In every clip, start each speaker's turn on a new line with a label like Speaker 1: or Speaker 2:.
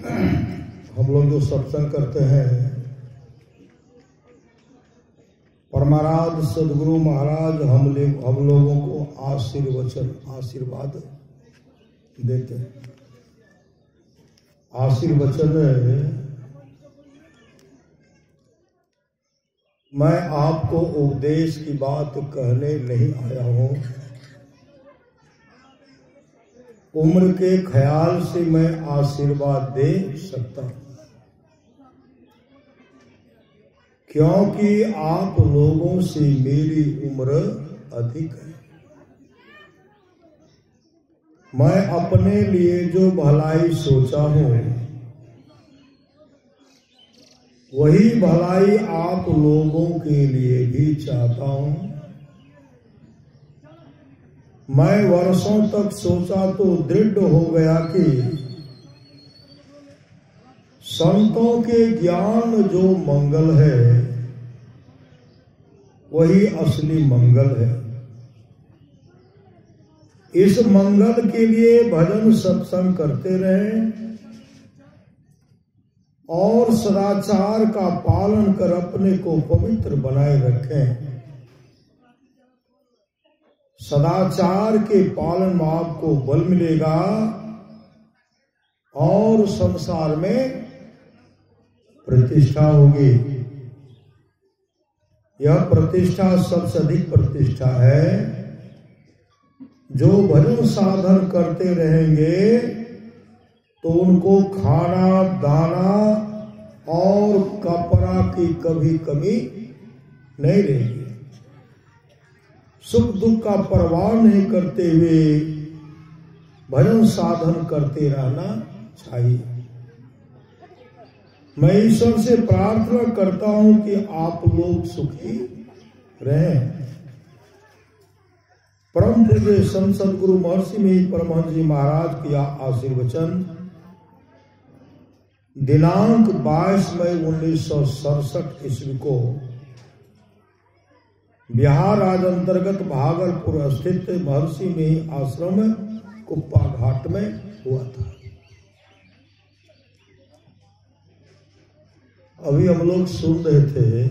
Speaker 1: हम लोग जो सत्संग करते हैं, परमाराध्य सदगुरु महाराज हम लोगों को आशीर्वाद देते हैं। आशीर्वचन मैं आपको उपदेश की बात कहने नहीं आया हूं। उम्र के ख्याल से मैं आशीर्वाद दे सकता हूं, क्योंकि आप लोगों से मेरी उम्र अधिक है। मैं अपने लिए जो भलाई सोचा हूं, वही भलाई आप लोगों के लिए भी चाहता हूं। मैं वर्षों तक सोचा तो दृढ़ हो गया कि संतों के ज्ञान जो मंगल है, वही असली मंगल है। इस मंगल के लिए भजन सत्संग करते रहें और सदाचार का पालन कर अपने को पवित्र बनाए रखें। सदाचार के पालन में आपको बल मिलेगा और संसार में प्रतिष्ठा होगी। यह प्रतिष्ठा सबसे अधिक प्रतिष्ठा है। जो भजन साधन करते रहेंगे तो उनको खाना दाना और कपड़ा की कभी कमी नहीं रहेगी। सुख दुख का परवाह नहीं करते हुए भजन साधन करते रहना चाहिए। मैं ईश्वर से प्रार्थना करता हूं कि आप लोग सुखी रहें। परम पूज्य संत सदगुरु महर्षि में परमहंस जी महाराज की आशीर्वचन दिनांक 22 मई 1967 ईस्वी को बिहार राज्य अंतर्गत भागलपुर स्थित महर्षि में आश्रम कुप्पा घाट में हुआ था। अभी हम लोग सुन रहे थे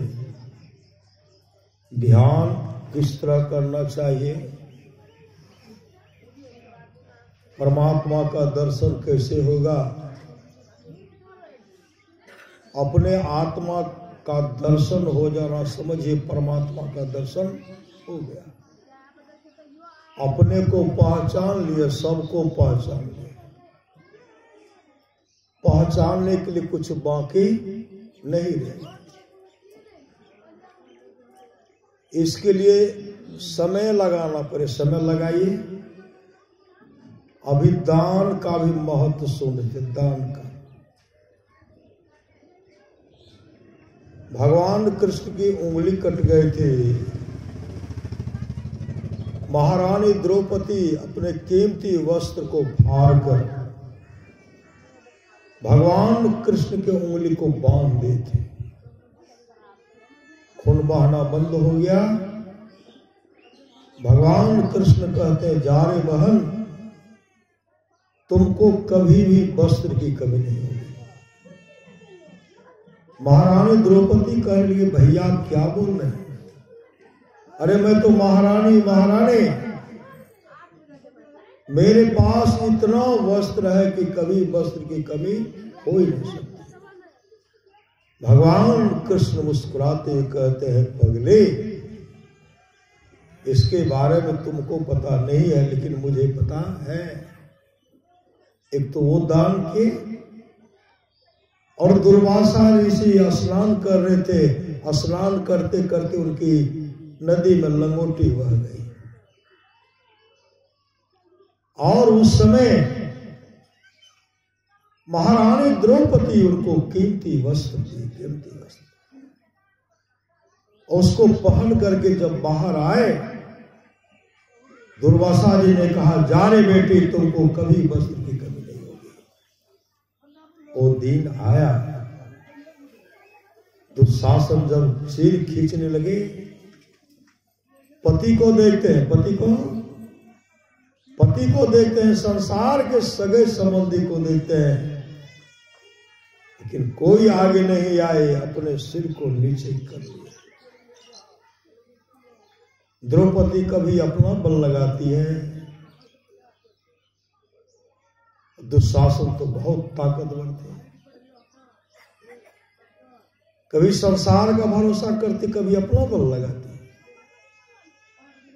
Speaker 1: ध्यान किस तरह करना चाहिए, परमात्मा का दर्शन कैसे होगा। अपने आत्मा का दर्शन हो जाना समझिए परमात्मा का दर्शन हो गया। अपने को पहचान लिए, सबको पहचान लिए। पहचानने के लिए कुछ बाकी नहीं रहे। इसके लिए समय लगाना पड़े, समय लगाइए। अभी दान का भी महत्व सुनते, दान का। भगवान कृष्ण की उंगली कट गए थे। महारानी द्रौपदी अपने कीमती वस्त्र को फाड़ कर भगवान कृष्ण की उंगली को बांध दी थी। खून बहना बंद हो गया। भगवान कृष्ण कहते हैं, जा रे बहन, तुमको कभी भी वस्त्र की कमी नहीं होगी। महारानी द्रौपदी कह रही है, भैया आप क्या बोल रहे हैं? अरे मैं तो महारानी मेरे पास इतना वस्त्र है कि कभी वस्त्र की कमी हो ही नहीं सकती। भगवान कृष्ण मुस्कुराते हुए कहते हैं, पगले, इसके बारे में तुमको पता नहीं है, लेकिन मुझे पता है। एक तो वो दान किए और दुर्वासा ऋषि स्नान कर रहे थे। स्नान करते करते उनकी नदी में लंगोटी बह गई और उस समय महारानी द्रौपदी उनको कीमती वस्त्र दी, कीमती वस्त्र। उसको पहन करके जब बाहर आए, दुर्वासा जी ने कहा, जा रे बेटी, तुमको कभी वस्त्र की कमी नहीं होगी। वो दिन आया। दुशासन जब सिर खींचने लगे, पति को देखते हैं, पति को देखते हैं, संसार के सगे संबंधी को देखते हैं। लेकिन कोई आगे नहीं आए, अपने सिर को नीचे कर लिया। द्रौपदी कभी अपना बल लगाती है, दुशासन तो बहुत ताकतवर थे, कभी संसार का भरोसा करती, कभी अपना बल लगाती है,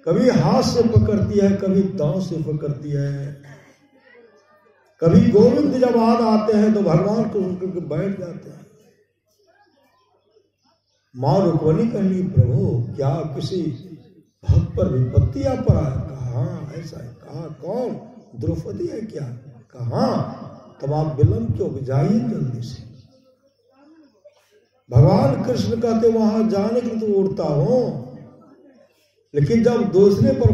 Speaker 1: कभी हाथ से पकड़ती है, कभी दांव से पकड़ती है, कभी गोविंद जब याद आते हैं तो भगवान को उनके बैठ जाते हैं। मां रुक्मिणी कहनी, प्रभु क्या किसी भक्त पर विपत्ति आ पड़ा है? कहा ऐसा है। कहा कौन? द्रौपदी है क्या? कहा तब आप विलंब क्यों, जाइए जल्दी से। भगवान कृष्ण कहते वहां जाने के तो उड़ता हूं, लेकिन जब दूसरे पर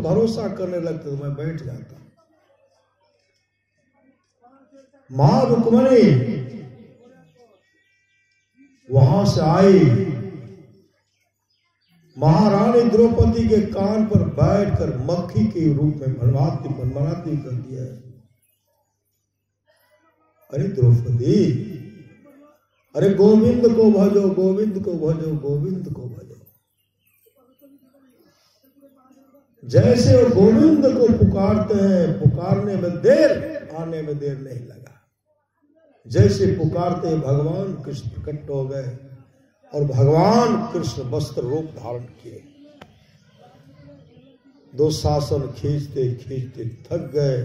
Speaker 1: भरोसा करने लगते तो मैं बैठ जाता। मां रुक्मिणी वहां से आई, महारानी द्रौपदी के कान पर बैठकर मक्खी के रूप में मनमनाती कर दिया। अरे द्रौपदी, अरे गोविंद को भजो, गोविंद को भजो, गोविंद को भजो। जैसे वो गोविंद को पुकारते हैं, पुकारने में देर, आने में देर नहीं लगा। जैसे पुकारते भगवान कृष्ण प्रकट हो गए और भगवान कृष्ण वस्त्र रूप धारण किए। दुशासन खींचते खींचते थक गए,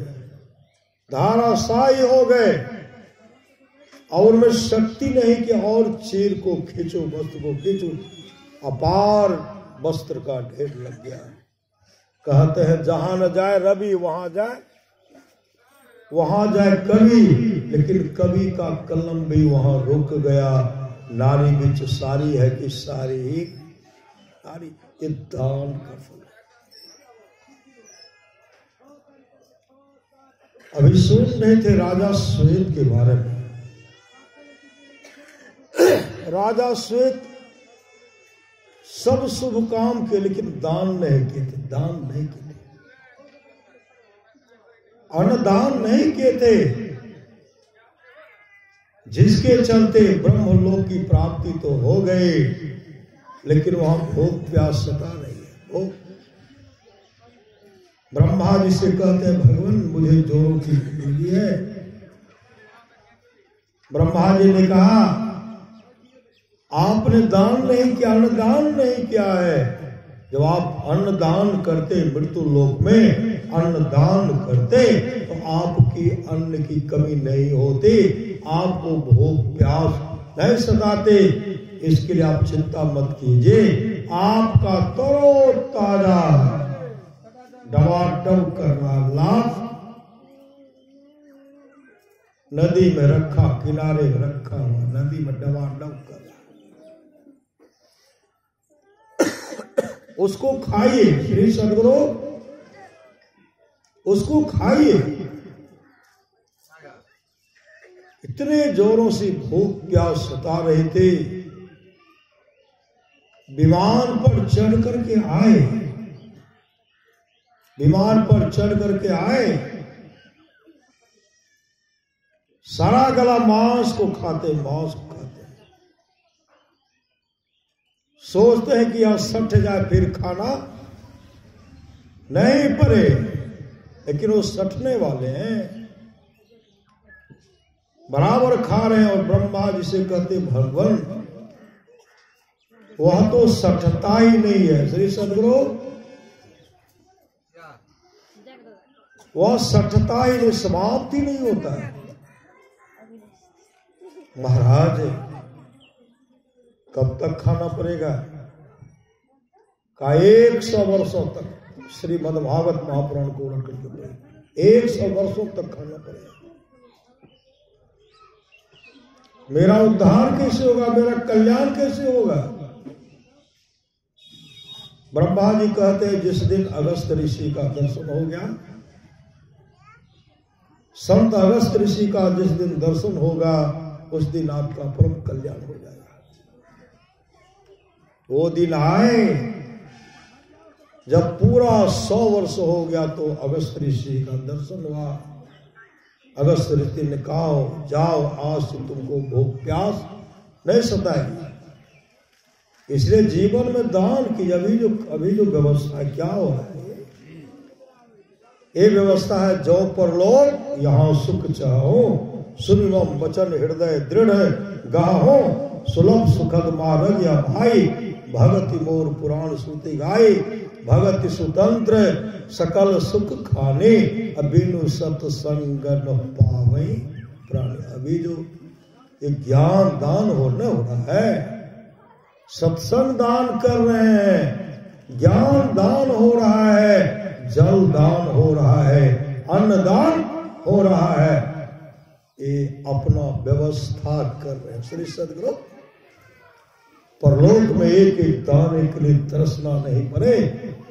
Speaker 1: धाराशायी हो गए और में शक्ति नहीं कि और चीर को खींचो, वस्त्र को खींचो। अपार वस्त्र का ढेर लग गया। कहते हैं जहां न जाए रवि वहां जाए कवि, लेकिन कवि का कलम भी वहां रुक गया। नारी बिच सारी है कि सारी ही नारी, ये दान का फल है। अभी सुन रहे थे राजा श्वेत के बारे में। राजा श्वेत सब शुभ काम के, लेकिन दान नहीं किए थे, दान नहीं किए थे, अन्नदान नहीं किए थे, जिसके चलते ब्रह्मलोक की प्राप्ति तो हो गई, लेकिन वहां भोग प्यास सता नहीं है। भोग ब्रह्मा जी से कहते हैं भगवान मुझे जोरों की मिली है। ब्रह्मा जी ने कहा आपने दान नहीं किया, अन्नदान नहीं किया है। जब आप अन्नदान करते, मृत्यु लोक में अन्नदान करते, तो आपकी अन्न की कमी नहीं होती, आपको भूख प्यास नहीं सताते। इसके लिए आप चिंता मत कीजिए। आपका तरो ताजा डबाडब करना लाभ नदी में रखा, किनारे में रखा हुआ, नदी में डबाडब कर उसको खाइए। श्री सद्गुरु उसको खाइए। इतने जोरों से भूख प्यास सता रहे थे, विमान पर चढ़ करके आए, विमान पर चढ़ करके आए, सारा गला मांस को खाते, मांस को खाते, सोचते हैं कि यह सट जाए फिर खाना नहीं पड़े, लेकिन वो सटने वाले हैं, बराबर खा रहे हैं। और ब्रह्मा जिसे कहते भगवान, वह तो सटता ही नहीं है। श्री सद्गुरु वह सटता ही नहीं, समाप्त ही नहीं होता है। महाराज कब तक खाना पड़ेगा? का 100 वर्षों तक श्रीमद् भागवत महापुराण को उलट करके पड़ेगा। 100 वर्षों तक खाना पड़ेगा। मेरा उद्धार कैसे होगा? मेरा कल्याण कैसे होगा? ब्रह्मा जी कहते हैं जिस दिन अगस्त ऋषि का दर्शन हो गया, संत अगस्त ऋषि का जिस दिन दर्शन होगा, उस दिन आपका परम कल्याण हो जाएगा। वो दिन आए जब पूरा 100 वर्ष हो गया, तो अगस्त ऋषि का दर्शन हुआ। अगस्त ऋषि ने कहा जाओ आज से तुमको भूख प्यास नहीं सताएगी। इसलिए जीवन में दान की अभी जो व्यवस्था क्या हो रहा है, ये व्यवस्था है जो पर लोग यहाँ सुख चाहो, सुनिवम वचन हृदय दृढ़ गाहो, सुलभ सुखद मार्ग या भाई, भगति मोर पुराण श्रुति गाई, भगति सुतंत्र सकल सुख खाने, अबिनु सत्संग न पावे प्राणी। अभी जो ये ज्ञान दान हो रहा है, सत्संग दान कर रहे हैं, ज्ञान दान हो रहा है, जल दान हो रहा है, अन्न दान हो रहा है, ये अपना व्यवस्था कर रहे हैं। श्री सदगुरु परलोक में एक एक दाने के लिए तरसना नहीं पड़े,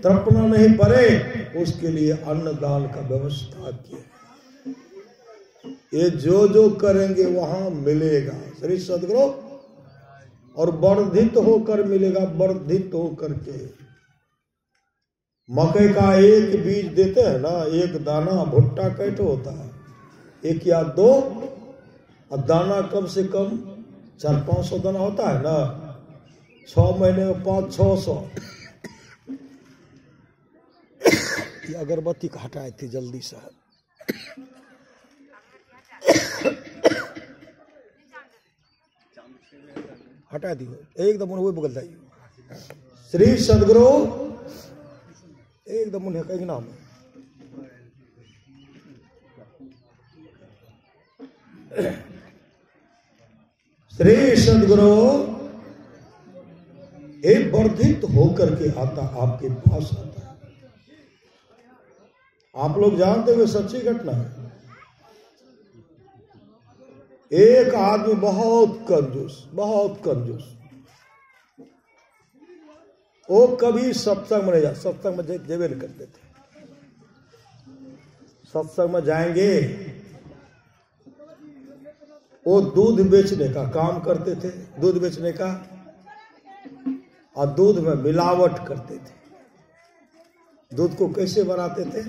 Speaker 1: तड़पना नहीं पड़े, उसके लिए अन्न दान का व्यवस्था किया। ये जो करेंगे वहां मिलेगा श्री सदगुरु, और वर्धित होकर मिलेगा, वर्धित होकर के। मकई का एक बीज देते हैं ना, एक दाना भुट्टा कैसे होता है, एक या दो, और दाना कम से कम 400-500 दाना होता है ना, 6 महीने में 500-600। अगरबत्ती का हटाए थे जल्दी से, हटा दियो एकदम वो बगल जाइए। श्री सदगुरु एकदम उन्हें कहीं नाम श्री सदगुरु एक वर्धित होकर के आता, आपके पास आता है। आप लोग जानते हुए सच्ची घटना है, एक आदमी बहुत कंजूस, वो कभी सत्संग में नहीं जा, सत्संग में जेबे नहीं करते थे। सत्संग में जाएंगे, वो दूध बेचने का काम करते थे, दूध बेचने का, और दूध में मिलावट करते थे। दूध को कैसे बनाते थे,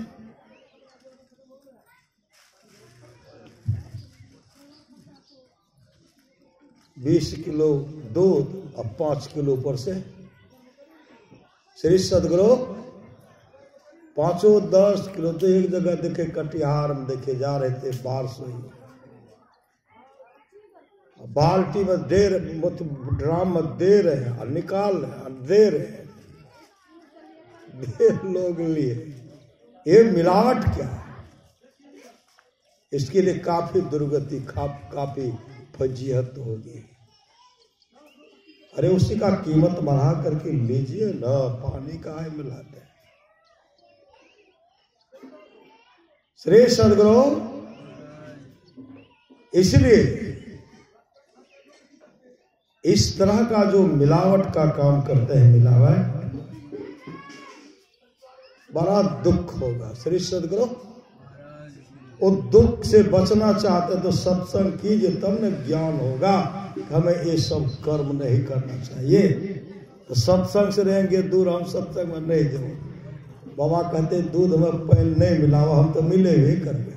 Speaker 1: 20 किलो दूध और 5 किलो ऊपर से। श्री सदगुरु 5-10 किलो तो एक जगह देखे, कटिहार में देखे जा रहे थे, बारिश हुई, बाल्टी में दे रहे, ड्राम में दे रहे हैं और निकाल रहे हैं, दे रहे हैं, लोग लिए। ये मिलावट क्या है, इसके लिए काफी दुर्गति, काफी फजीहत होगी। अरे उसी का कीमत बढ़ा करके लीजिए ना, पानी का है मिलाते हैं। श्री सदगुरु इसलिए इस तरह का जो मिलावट का काम करते हैं, मिलावट, बड़ा दुख होगा। श्री सदगुरु वो दुख से बचना चाहते तो सत्संग कीजिए, तब न ज्ञान होगा कि हमें ये सब कर्म नहीं करना चाहिए। तो सत्संग से रहेंगे दूर, हम सत्संग में नहीं जाओ। बाबा कहते दूध में पैन नहीं मिलावा, हम तो मिले हुए करके।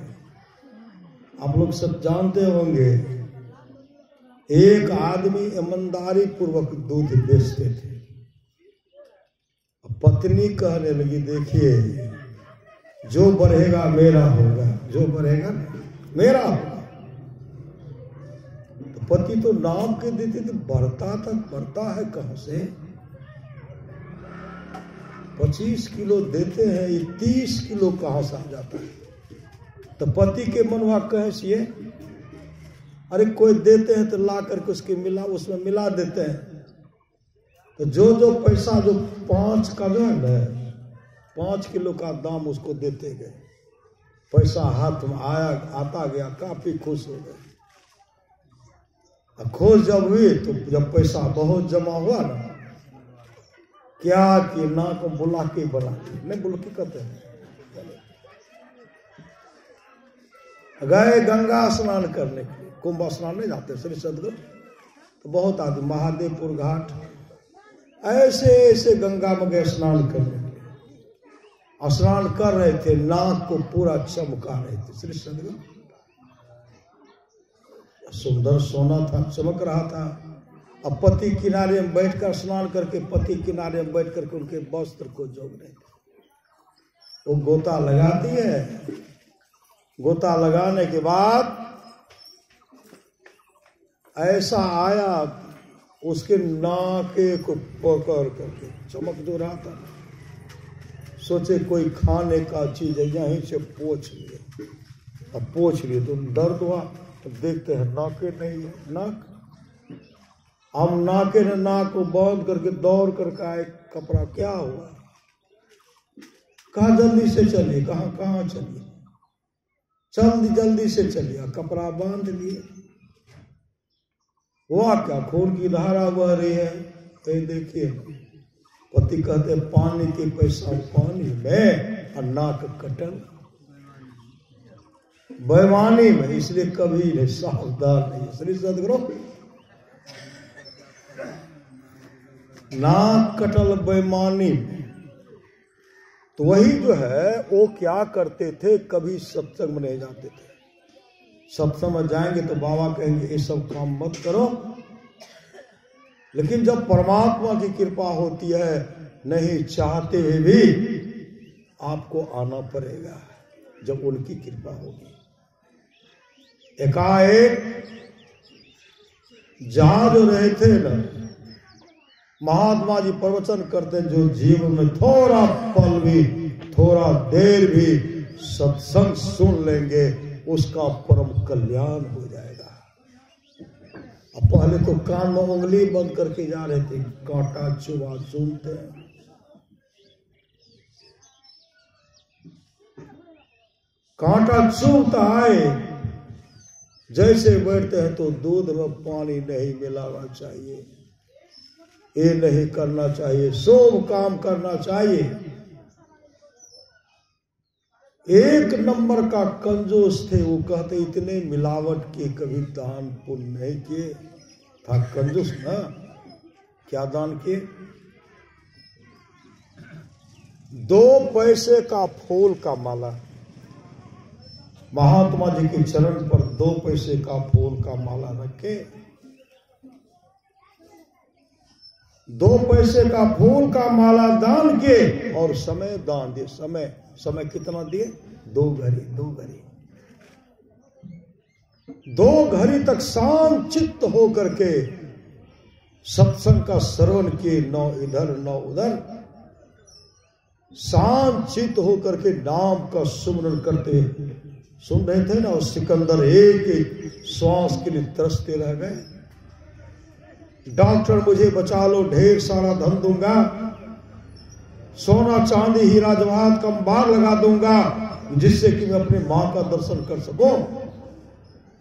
Speaker 1: आप लोग सब जानते होंगे, एक आदमी ईमानदारी पूर्वक दूध बेचते थे। पत्नी कहने लगी, देखिए जो बढ़ेगा मेरा होगा, जो बढ़ेगा मेरा होगा। तो पति तो नाम के देते थे, बढ़ता है कहां से? 25 किलो देते हैं, ये 30 किलो कहां से आ जाता है? तो पति के मनवा कहे, अरे कोई देते हैं तो ला करके उसमें मिला देते हैं। तो जो पैसा जो 5 का जो है ना, 5 किलो का दाम उसको देते गए। पैसा हाथ में आता गया, काफी खुश हो गए। खुश जब हुई तो जब पैसा बहुत जमा हुआ ना, क्या कि ना को बुला के बना, नहीं बुला के कहते हैं, गए गंगा स्नान करने के लिए। कुंभ स्नान नहीं जाते श्री सदगुरु, तो बहुत आदमी महादेवपुर घाट ऐसे गंगा में गए स्नान करने के लिए। स्नान कर रहे थे, नाक को पूरा चमका रहे थे श्री सदगुरु। सुंदर सोना था, चमक रहा था। अब पति किनारे में बैठकर स्नान करके पति किनारे में बैठ करके उनके वस्त्र को जोग रहे थे। वो गोता लगाती है, गोता लगाने के बाद ऐसा आया, उसके नाके को पकड़ करके चमक जो रहा था, सोचे कोई खाने का चीज है, यहीं से पोंछ लिए। अब पोंछ लिए तो दर्द हुआ, तो देखते हैं नाके नहीं है, नाक। हम नाके ने नाक को बांध करके दौड़ करके आए, कपड़ा क्या हुआ? कहा जल्दी से चलिए। कहाँ चलिए? जल्दी से चलिए। कपड़ा बांध लिए। हुआ क्या? खून की धारा बह रही है। ये देखिए, पति कहते पानी के पैसा पानी में और नाक कटल बेईमानी में, इसलिए कभी नहीं, सावधान नहीं। श्री सदगुरु, नाक कटल बेईमानी में। तो वही जो है वो क्या करते थे, कभी सत्संग में नहीं जाते थे। सत्संग में जाएंगे तो बाबा कहेंगे ये सब काम मत करो, लेकिन जब परमात्मा की कृपा होती है, नहीं चाहते हुए भी आपको आना पड़ेगा, जब उनकी कृपा होगी। एकाएक जहां जो रहे थे ना, महात्मा जी प्रवचन करते हैं, जो जीवन में थोड़ा पल भी, थोड़ा देर भी सत्संग सुन लेंगे, उसका परम कल्याण हो जाएगा। अब पहले तो कान में उंगली बंद करके जा रहे थे, कांटा चुभा सुनते हैं। कांटा चुभता है, जैसे बैठते हैं तो दूध में पानी नहीं मिलाना चाहिए, ये नहीं करना चाहिए, शुभ काम करना चाहिए। एक नंबर का कंजूस थे वो, कहते इतने मिलावट के कभी दान पुण्य नहीं किए। था कंजूस ना, क्या दान किए? 2 पैसे का फूल का माला, महात्मा जी के चरण पर 2 पैसे का फूल का माला रखे, 2 पैसे का फूल का माला दान किए और समय दान दिए। समय कितना दिए? 2 घड़ी। 2 घड़ी तक शांत चित्त हो करके सत्संग का श्रवण किए, न इधर न उधर, शांत चित्त हो करके नाम का सुमरन करते सुन रहे थे ना। और सिकंदर एक एक श्वास के लिए तरसते रह गए। डॉक्टर मुझे बचा लो, ढेर सारा धन दूंगा, सोना चांदी हीरा जवाहरात का अंबार लगा दूंगा, जिससे कि मैं अपनी मां का दर्शन कर सकूं।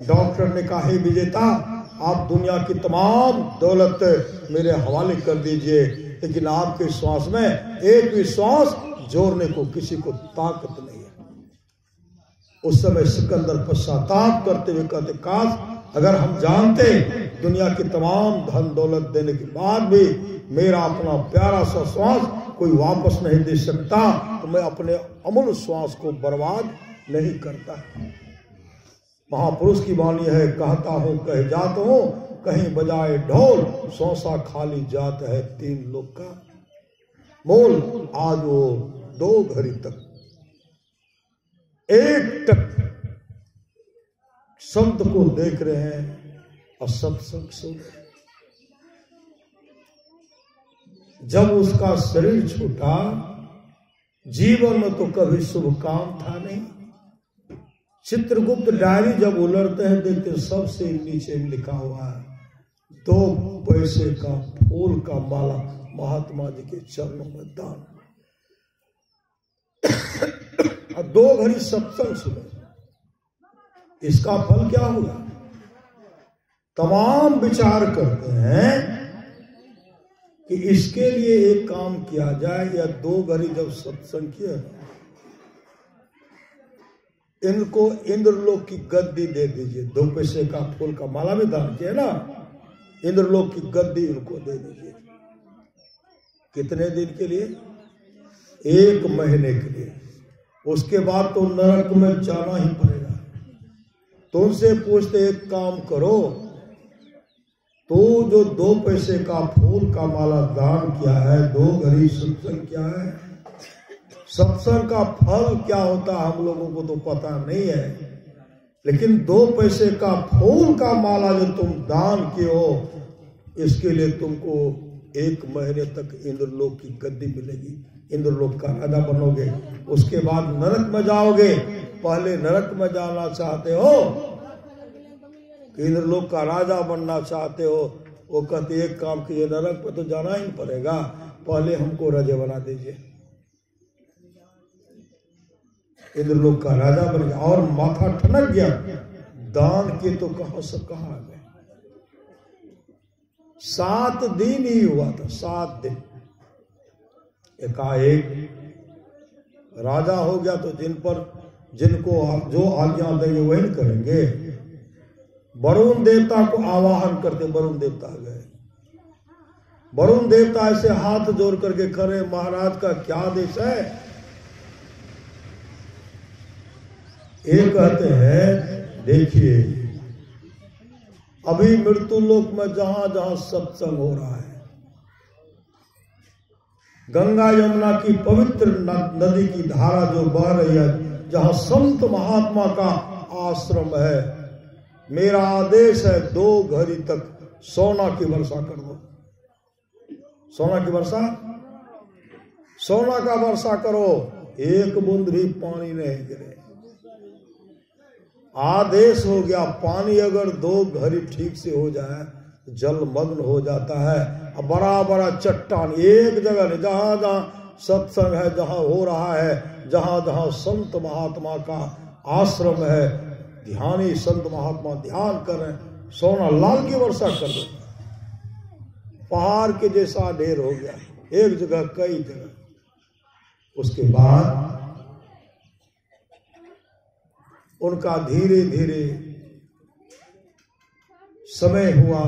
Speaker 1: डॉक्टर ने कहा, हे विजेता, आप दुनिया की तमाम दौलत मेरे हवाले कर दीजिए, लेकिन आपके श्वास में एक भी श्वास जोड़ने को किसी को ताकत नहीं है। उस समय सिकंदर पश्चाताप करते हुए कहते, काश अगर हम जानते दुनिया की तमाम धन दौलत देने के बाद भी मेरा अपना प्यारा सा श्वास कोई वापस नहीं दे सकता, तो मैं अपने अमूल्य श्वास को बर्बाद नहीं करता। महापुरुष की वाणी है, कहता हूं कह जात हूं, कहीं बजाए ढोल, सौसा खाली जात है 3 लोग का मोल। आज वो 2 घड़ी तक एक टक संत को देख रहे हैं और सत्संग सुन रहे हैं। जब उसका शरीर छूटा, जीवन में तो कभी शुभ काम था नहीं। चित्रगुप्त डायरी जब उलटते हैं, देखते सबसे नीचे लिखा हुआ है, 2 पैसे का फूल का माला महात्मा जी के चरणों में दान। 2 घड़ी सत्संग सुने, इसका फल क्या हुआ? तमाम विचार करते हैं कि इसके लिए एक काम किया जाए, या 2 घड़ी जब सत्संग किया, इनको इंद्रलोक की गद्दी दे दीजिए। 2 पैसे का फूल का माला भी दान किया ना, इंद्रलोक की गद्दी इनको दे दीजिए। कितने दिन के लिए? 1 महीने के लिए। उसके बाद तो नरक में जाना ही पड़ेगा। तो उनसे पूछते एक काम करो, तो जो 2 पैसे का फूल का माला दान किया है, 2 घड़ी सत्संग क्या है, सत्संग का फल क्या होता है हम लोगों को तो पता नहीं है, लेकिन 2 पैसे का फूल का माला जो तुम दान किए हो, इसके लिए तुमको 1 महीने तक इंद्रलोक की गद्दी मिलेगी, इंद्रलोक का राजा बनोगे, उसके बाद नरक में जाओगे। पहले नरक में जाना चाहते हो, इंद्रलोक का राजा बनना चाहते हो, वो कहते एक काम कीजिए, नरक में तो जाना ही पड़ेगा, पहले हमको राजा बना दीजिए, इंद्रलोक का राजा बन गया। और माथा ठनक गया, दान के तो कहां से कहां आ गए। 7 दिन ही हुआ था, 7 दिन, एकाएक राजा हो गया। तो जिनको जो आज्ञा देंगे वही करेंगे। वरुण देवता को आवाहन करते, वरुण देवता गए। वरुण देवता ऐसे हाथ जोड़ करके खड़े, महाराज का क्या आदेश है। एक कहते हैं देखिए, अभी मृत्यु लोक में जहां जहां सत्संग हो रहा है, गंगा यमुना की पवित्र नदी की धारा जो बह रही है, जहां संत महात्मा का आश्रम है, मेरा आदेश है 2 घड़ी तक सोना की वर्षा कर दो। सोना की वर्षा, सोना का वर्षा करो, 1 बूंद भी पानी नहीं गिरे। आदेश हो गया। पानी अगर 2 घड़ी ठीक से हो जाए, जलमग्न हो जाता है। अब बड़ा बड़ा चट्टान एक जगह नहीं, जहां जहां सत्संग है, जहां हो रहा है, जहां जहां संत महात्मा का आश्रम है, ध्यानी संत महात्मा ध्यान कर रहे हैं, सोना लाल की वर्षा कर दो। पहाड़ के जैसा ढेर हो गया, एक जगह कई जगह। उसके बाद उनका धीरे धीरे समय हुआ,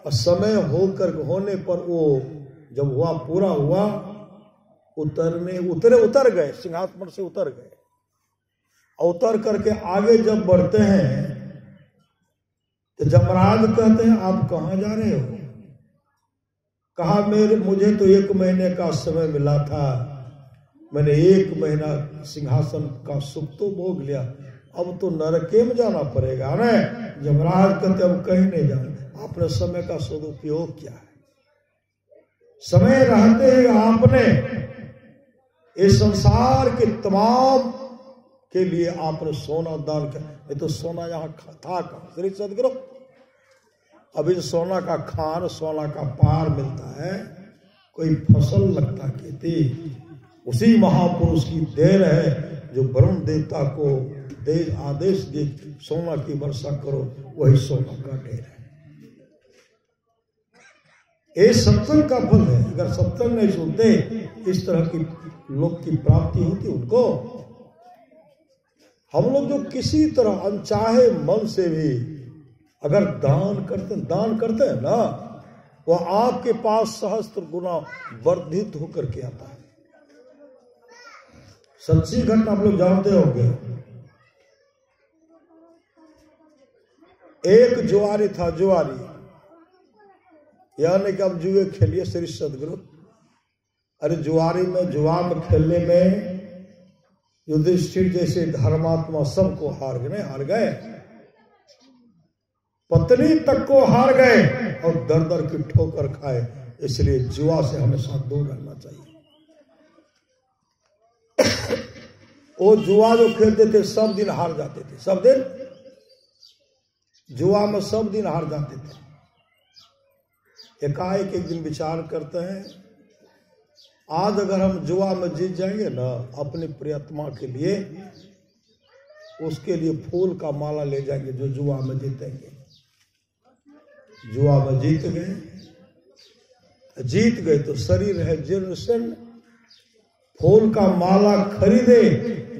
Speaker 1: और समय होने पर वो जब हुआ, पूरा हुआ, उतर गए, सिंहासन से उतर गए। उतर करके आगे जब बढ़ते हैं तो जमराज कहते हैं आप कहां जा रहे हो। कहा मुझे तो 1 महीने का समय मिला था, मैंने 1 महीना सिंहासन का सुख तो भोग लिया, अब तो नरके में जाना पड़ेगा ना। जमराज कहते अब कहीं नहीं जाना, आपने समय का सदुपयोग किया है। समय रहते ही आपने इस संसार के तमाम के लिए आपने सोना दान किया। ये तो सोना यहाँ था कहाँ, श्री सदगुरु। अभी सोना का खान, सोना का पार मिलता है, कोई फसल लगता खेती, उसी महापुरुष की देन है जो वरुण देवता को आदेश दे सोना की वर्षा करो, वही सोना का ढेर है। ये सत्संग का फल है। अगर सत्संग नहीं सुनते, इस तरह की लोग की प्राप्ति होती उनको। हम लोग जो किसी तरह अनचाहे मन से भी अगर दान करते हैं ना, वह आपके पास सहस्त्र गुना वर्धित होकर के आता है। सच्ची घटना आप लोग जानते होंगे। एक जुआरी था, जुआरी यानी कि अब जुए खेलिए श्री सदगुरु। अरे जुआ में खेलने में युधिष्ठिर जैसे धर्मात्मा सबको हार गए, पत्नी तक को हार गए और दर दर की ठोकर खाए। इसलिए जुआ से हमेशा दूर रहना चाहिए। वो जुआ जो खेलते थे सब दिन हार जाते थे, सब दिन जुआ में सब दिन हार जाते थे। एकाएक एक दिन विचार करते हैं, आज अगर हम जुआ में जीत जाएंगे ना, अपनी प्रियतमा के लिए, उसके लिए फूल का माला ले जाएंगे जो जुआ में जीतेंगे। जुआ में जीत गए तो शरीर है जीर्ण शीर्ण, फूल का माला खरीदे।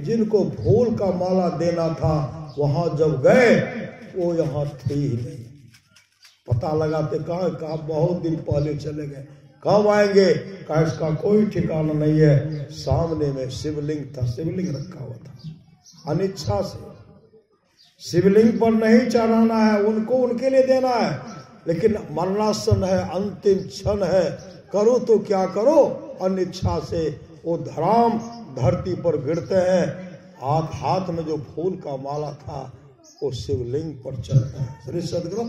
Speaker 1: जिनको फूल का माला देना था वहां जब गए, वो यहाँ थे ही नहीं। पता लगाते कहा बहुत दिन पहले चले गए, कब आएंगे, कहा इसका कोई ठिकाना नहीं है। सामने में शिवलिंग था, शिवलिंग रखा हुआ था। अनिच्छा से शिवलिंग पर नहीं चढ़ाना है, उनको उनके लिए देना है। लेकिन मरणासन है, अंतिम क्षण है, करो तो क्या करो, अनिच्छा से वो धराम धरती पर गिरते हैं। हाथ में जो फूल का माला था वो शिवलिंग पर चढ़ता है। श्री सदगुरु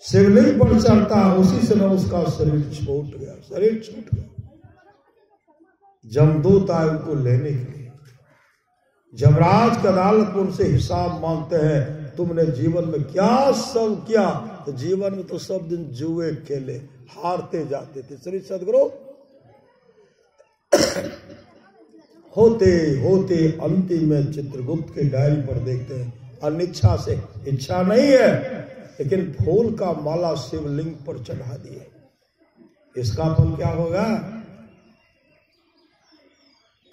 Speaker 1: शिवलिंग पर चढ़ता, उसी समय उसका शरीर छूट गया। जमदूत आए उनको लेने के लिए। जमराज की अदालत में उनसे हिसाब मांगते हैं, तुमने जीवन में क्या सब किया। तो जीवन में तो सब दिन जुए खेले, हारते जाते थे। श्री सदगुरु होते होते अंतिम में चित्रगुप्त के डायरी पर देखते हैं, अनिच्छा से, इच्छा नहीं है लेकिन फूल का माला शिवलिंग पर चढ़ा दिए। इसका फल क्या होगा?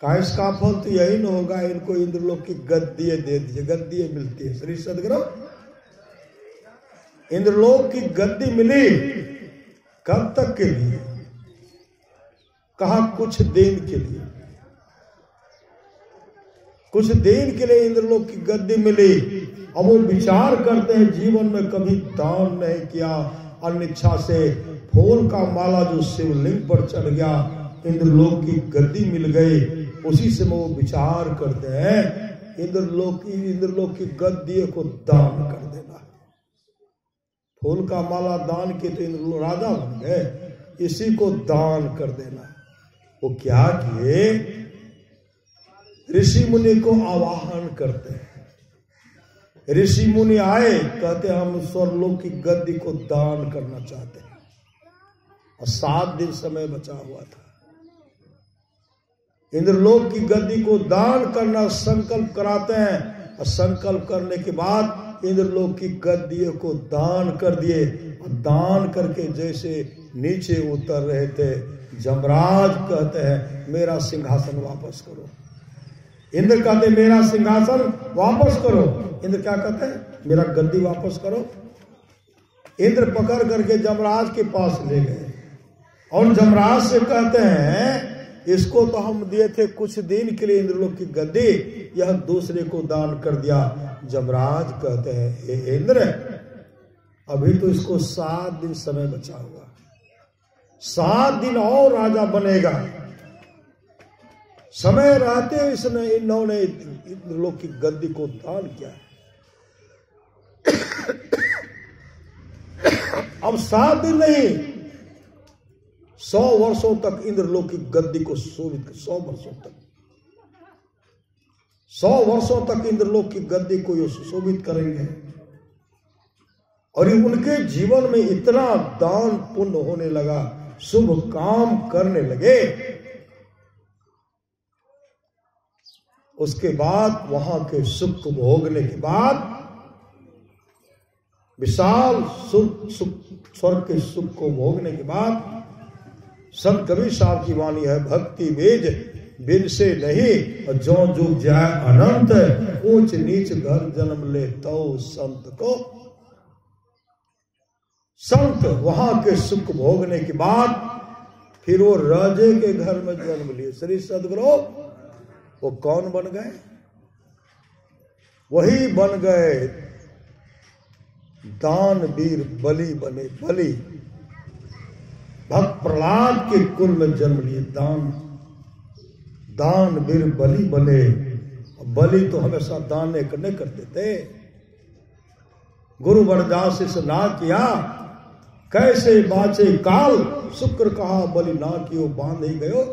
Speaker 1: इसका फल तो यही न होगा, इनको इंद्रलोक की गद्दियां दे दीजिए। गद्दियां मिलती है। श्री सदगुरु इंद्रलोक की गद्दी मिली, कब तक के लिए? कहा कुछ दिन के लिए। कुछ दिन के लिए इंद्रलोक की गद्दी मिली। अब वो विचार करते हैं, जीवन में कभी दान नहीं किया, अनिच्छा से फूल का माला जो शिवलिंग पर चढ़ गया, इंद्रलोक की गद्दी मिल गई। उसी से वो विचार करते हैं, इंद्रलोक की गद्दी को दान कर देना। फूल का माला दान किए तो इंद्रलोक राजा बन गए, इसी को दान कर देना। वो क्या किए? ऋषि मुनि को आवाहन करते हैं। ऋषि मुनि आए, कहते हम स्वर्गलोक की गद्दी को दान करना चाहते हैं। और 7 दिन समय बचा हुआ था। इंद्रलोक की गद्दी को दान करना संकल्प कराते हैं। और संकल्प करने के बाद इंद्रलोक की गद्दी को दान कर दिए। और दान करके जैसे नीचे उतर रहे थे, जमराज कहते हैं मेरा सिंहासन वापस करो। इंद्र कहते मेरा सिंहासन वापस करो। इंद्र क्या कहते हैं? मेरा गद्दी वापस करो। इंद्र पकड़ करके जमराज के पास ले गए और जमराज से कहते हैं, इसको तो हम दिए थे कुछ दिन के लिए इंद्रलोक की गद्दी, यह दूसरे को दान कर दिया। जमराज कहते हैं, हे इंद्र, अभी तो इसको 7 दिन समय बचा हुआ, 7 दिन और राजा बनेगा। समय रहते इसने इन्होंने इंद्रलोक की गद्दी को दान किया। अब 7 दिन नहीं, 100 वर्षों तक इंद्रलोक की गद्दी को शोभित, 100 वर्षों तक, 100 वर्षों तक इंद्रलोक की गद्दी को ये सुशोभित करेंगे। और उनके जीवन में इतना दान पुण्य होने लगा, शुभ काम करने लगे। उसके बाद वहां के सुख को भोगने के बाद, विशाल स्वर्ग के सुख को भोगने के बाद, संत कबीर साहब की वाणी है, भक्ति बीज बिन से नहीं, और जो जुग जाए अनंत, ऊंच नीच घर जन्म ले तो संत को। संत वहां के सुख भोगने के बाद फिर वो राजे के घर में जन्म लिए। श्री सदगुरु वो कौन बन गए? वही बन गए दानवीर बलि बने। बलि भक्त प्रहलाद के कुल में जन्म लिए, दानवीर बलि बने। बलि तो हमेशा दान नहीं करते थे। गुरु बरदास से ना किया, कैसे बाचे काल, शुक्र कहा बलि ना कियो, बांध ही गयो।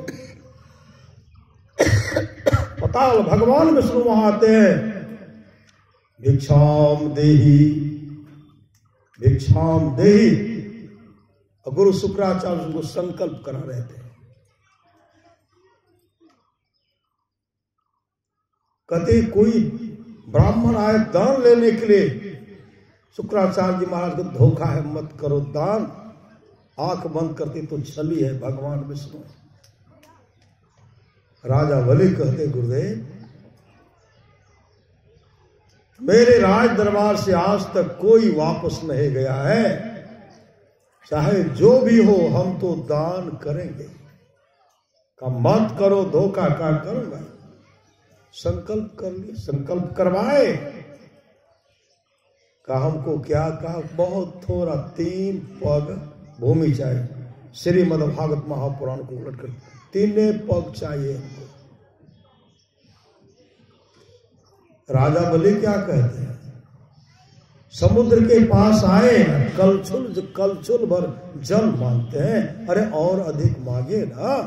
Speaker 1: पताल भगवान विष्णु वहां आते हैं, भिक्षाम देही, भिक्षाम देही। और गुरु शुक्राचार्य उनको संकल्प करा रहे थे। कहते कोई ब्राह्मण आए दान लेने के लिए, शुक्राचार्य जी महाराज को धोखा है, मत करो दान। आंख बंद करते तो छली है भगवान विष्णु। राजा बलि कहते, गुरुदेव मेरे राज दरबार से आज तक कोई वापस नहीं गया है, चाहे जो भी हो हम तो दान करेंगे। का मत करो, धोखा का करूंगा। संकल्प कर लिए, संकल्प करवाए। कहा हमको क्या, कहा बहुत थोड़ा 3 पग भूमि चाहिए। श्रीमद्भागवत महापुराण को उलट कर 3 पग चाहिए हमको। राजा बलि क्या कहते हैं, समुद्र के पास आए, कलछुल भर जल मांगते हैं। अरे और अधिक मांगे ना।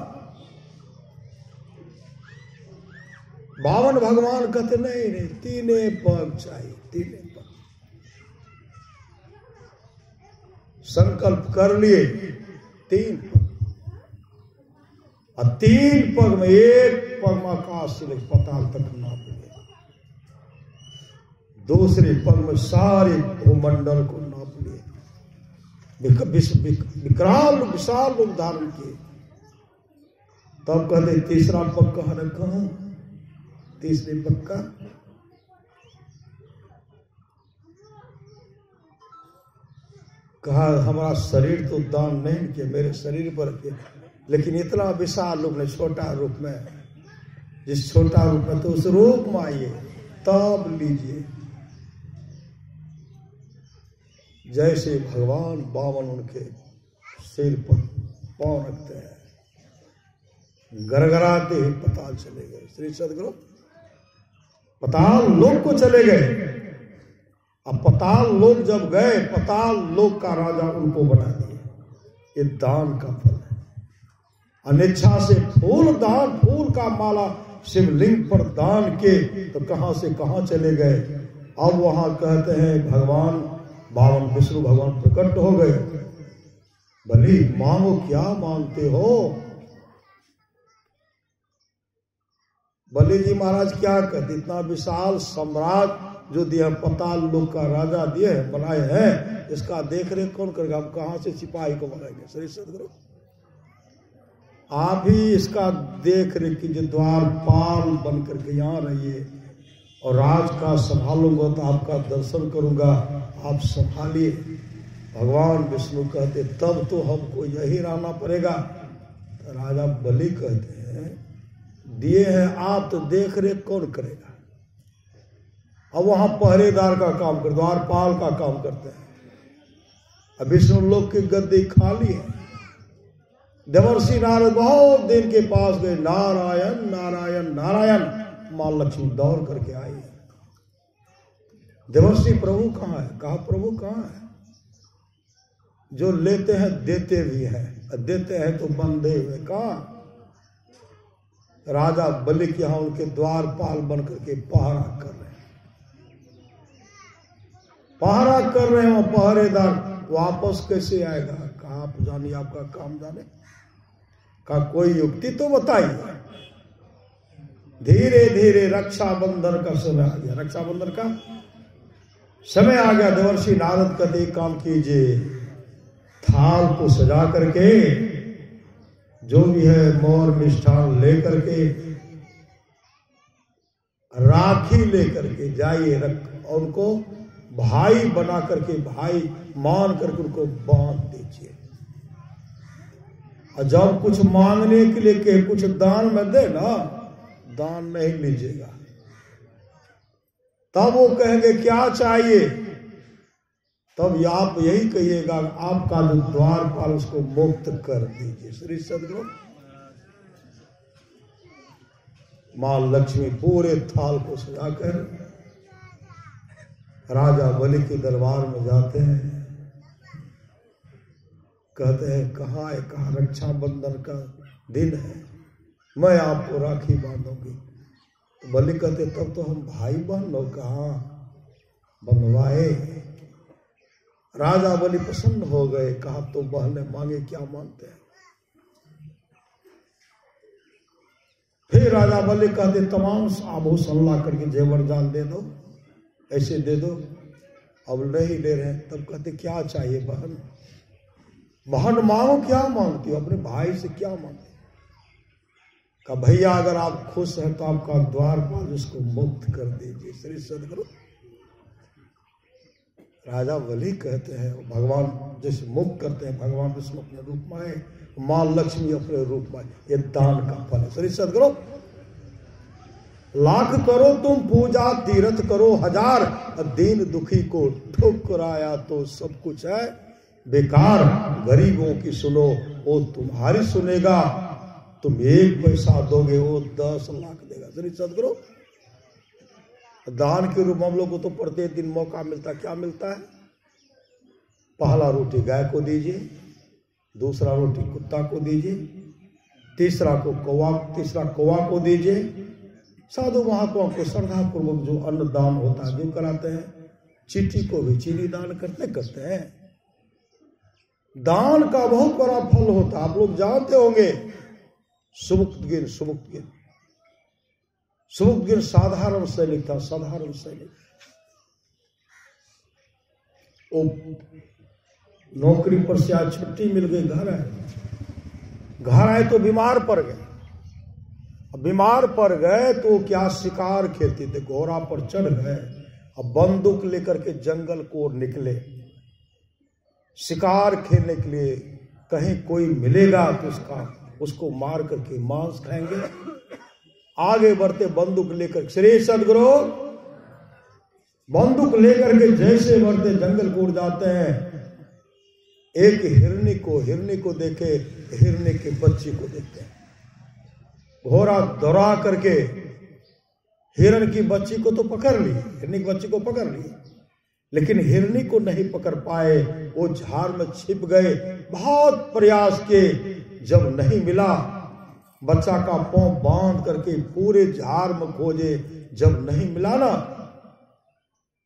Speaker 1: बावन भगवान कहते नहीं 3 पग चाहिए, 3 पग। संकल्प कर लिए 3 पग, और 3 पग में 1 पग में आकाश से पाताल तक नाप लिया, दूसरे पग में सारे भूमंडल को नाप लिए, विशाल रूप धारण किए। तब कहते तीसरा पग कहाँ रखा हूं, तीसरे पग का कहा हमारा शरीर तो दान नहीं किया, मेरे शरीर पर किया, लेकिन इतना विशाल रूप में, छोटा रूप में, जिस छोटा रूप में तो उस रूप में आइए तब लीजिए। जैसे भगवान बावन उनके सिर पर पांव रखते हैं, गरगराते ही पताल चले गए। श्री सदगुरु पताल लोक को चले गए। अब पताल लोक जब गए, पताल लोक का राजा उनको बना दिए। ये दान का फल है। अनिच्छा से फूल दान, फूल का माला शिवलिंग पर दान के तो कहां से कहां चले गए। अब वहां कहते हैं भगवान बावन विष्णु भगवान प्रकट हो गए। बलि मांगो, क्या मांगते हो। बलि जी महाराज क्या कहते, इतना विशाल सम्राट जो दिया, पताल लोक का राजा दिए बनाए हैं, इसका देख रेख कौन करेगा, हम कहां से सिपाही को बनाएंगे। श्री सदगुरु आप ही इसका देख रेख कीजिए, द्वारपाल बन करके यहाँ रहिए, और राज का संभालूंगा तो आपका दर्शन करूंगा, आप संभालिए। भगवान विष्णु कहते तब तो हमको यही रहना पड़ेगा। तो राजा बलि कहते हैं दिए हैं आप, तो देख रेख कौन करेगा। अब वहां पहरेदार का काम कर, द्वारपाल का काम करते हैं। अब विष्णु लोक की गद्दी खाली है। देवर्षि नारद बहुत दिन के पास गए, नारायण नारायण नारायण। मां लक्ष्मी दौड़ करके आई। देवर्षि प्रभु कहाँ है, कहा प्रभु कहाँ है। जो लेते हैं देते भी हैं, देते हैं तो बंधे हुए। कहा राजा बलि के यहां उनके द्वारपाल बन करके पहरा कर रहे हैं, पहरा कर रहे हैं। पहरेदार वापस कैसे आएगा, कहा आप जानिए, आपका काम जाने। कहा कोई युक्ति तो बताइए। धीरे धीरे रक्षाबंधन का समय आ गया, रक्षाबंधन का समय आ गया। देवर्षि नारद कहते एक काम कीजिए, थाल को सजा करके जो भी है मोर मिष्ठान लेकर के, राखी लेकर के जाइए, रख और उनको भाई बना करके, भाई मान करके उनको बांध दीजिए। और जब कुछ मांगने के लिए के कुछ दान में दे ना, दान नहीं लीजिएगा। तब वो कहेंगे क्या चाहिए, तब आप यही कहिएगा आपका जो द्वारपाल उसको मुक्त कर दीजिए। श्री सदगुरु मां लक्ष्मी पूरे थाल को सजाकर राजा बलि के दरबार में जाते हैं। कहते हैं कहाँ है, कहा रक्षाबंधन का दिन है, मैं आपको राखी बांधूंगी। तो बलि कहते तब तो हम भाई बहन हो, कहा बंधवाए। राजा बलि प्रसन्न हो गए, कहा तो बहन ने मांगे, क्या मांगते हैं। फिर राजा बलि कहते तमाम आभूषण ला करके जेवर जान दे दो, ऐसे दे दो। अब नहीं ले रहे। तब कहते क्या चाहिए बहन, बहन मांगो, क्या मांगती हो, अपने भाई से क्या मांगती। कहा भैया अगर आप खुश हैं तो आपका द्वारपाल उसको मुक्त कर दीजिए। श्री सदगुरु राजा बलि कहते हैं भगवान जैसे मुक्त करते हैं, भगवान विष्णु अपने रूप में आए, मां लक्ष्मी अपने रूप में आए। ये दान का फल है। श्री सदगुरु लाख करो तुम पूजा तीर्थ करो हजार, दीन दुखी को ठुकराया तो सब कुछ है बेकार। गरीबों की सुनो वो तुम्हारी सुनेगा, तुम 1 पैसा दोगे वो 10 लाख देगा। श्री सदगुरु दान के रूप में हम लोग को तो प्रत्येक दिन मौका मिलता, क्या मिलता है? पहला रोटी गाय को दीजिए, दूसरा रोटी कुत्ता को दीजिए, तीसरा कौवा को दीजिए। साधु महात्माओं को श्रद्धा पूर्वक जो अन्न दान होता है जो कराते हैं, चींटी को भी चीनी दान करते हैं। दान का बहुत बड़ा फल होता है, आप लोग जानते होंगे। सुमुक्त गिर साधारण सैनिक था, साधारण सैनिक। वो नौकरी पर से आज छुट्टी मिल गई, घर आए तो बीमार पड़ गए। बीमार पड़ गए तो क्या शिकार खेलते थे, घोड़ा पर चढ़ गए, अब बंदूक लेकर के जंगल को निकले शिकार खेलने के लिए। कहीं कोई मिलेगा तो उसको मार करके मांस खाएंगे। आगे बढ़ते बंदूक लेकर, श्री सदगुरु बंदूक लेकर के जैसे बढ़ते जंगल को उड़ जाते हैं। एक हिरनी को देखे, हिरनी के बच्ची को देखते हैं। घोड़ा दौड़ा करके हिरण की बच्ची को तो पकड़ ली, हिरनी की बच्ची को पकड़ ली, लेकिन हिरनी को नहीं पकड़ पाए। वो झाड़ में छिप गए, बहुत प्रयास किए, जब नहीं मिला बच्चा का पांव बांध करके पूरे झाड़ में खोजे, जब नहीं मिला ना,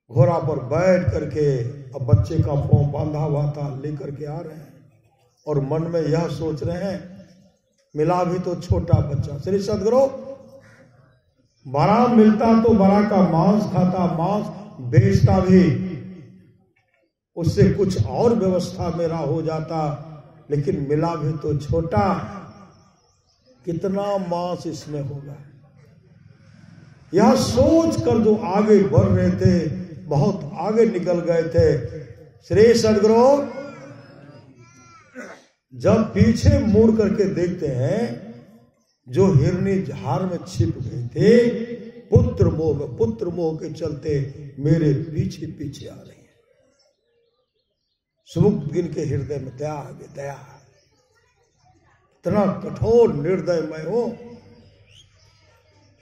Speaker 1: घोड़ा पर बैठ करके अब बच्चे का पांव बांधा हुआ था लेकर के आ रहे हैं और मन में यह सोच रहे हैं मिला भी तो छोटा बच्चा। श्री सदगुरु बड़ा मिलता तो बड़ा का मांस खाता, मांस बेचता भी, उससे कुछ और व्यवस्था मेरा हो जाता, लेकिन मिला भी तो छोटा, कितना मांस इसमें होगा। यह सोच कर जो आगे बढ़ रहे थे, बहुत आगे निकल गए थे। श्री सदगुरु जब पीछे मुड़ करके देखते हैं, जो हिरनी झाड़ में छिप गए थे, पुत्र मोह के चलते मेरे पीछे पीछे आ रही है। सुमुक्त गिन के हृदय में दया आ गई, दया। इतना कठोर निर्दय मैं हूं,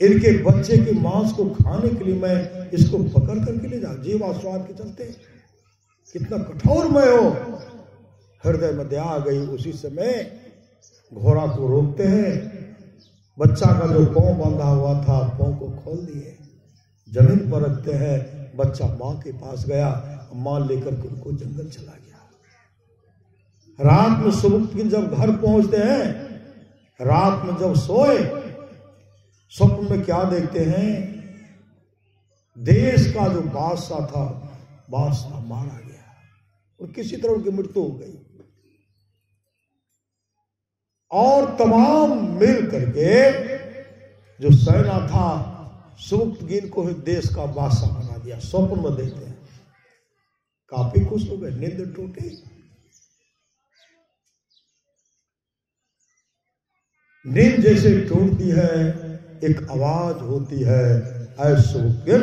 Speaker 1: इनके बच्चे के मांस को खाने के लिए मैं इसको पकड़ करके ले जाऊं, जीव आस्वाद के चलते। कितना कठोर मैं हूं, हृदय में दया आ गई। उसी समय घोड़ा को रोकते हैं, बच्चा का जो पांव बांधा हुआ था पांव को खोल दिए, जमीन पर रखते हैं। बच्चा मां के पास गया, मां लेकर के उनको जंगल चला गया। रात में सुमुक्त गिन जब घर पहुंचते हैं, रात में जब सोए, स्वप्न में क्या देखते हैं? देश का जो बादशाह था, बादशाह मारा गया और किसी तरह उनकी मृत्यु हो गई। और तमाम मिल करके जो सेना था, सुमुक्त गिन को ही देश का बादशाह बना दिया। स्वप्न में देखते हैं, काफी खुश हो गए, नींद टूटी। नींद जैसे टूटती है, एक आवाज होती है, ऐ सुमुक्त गिन,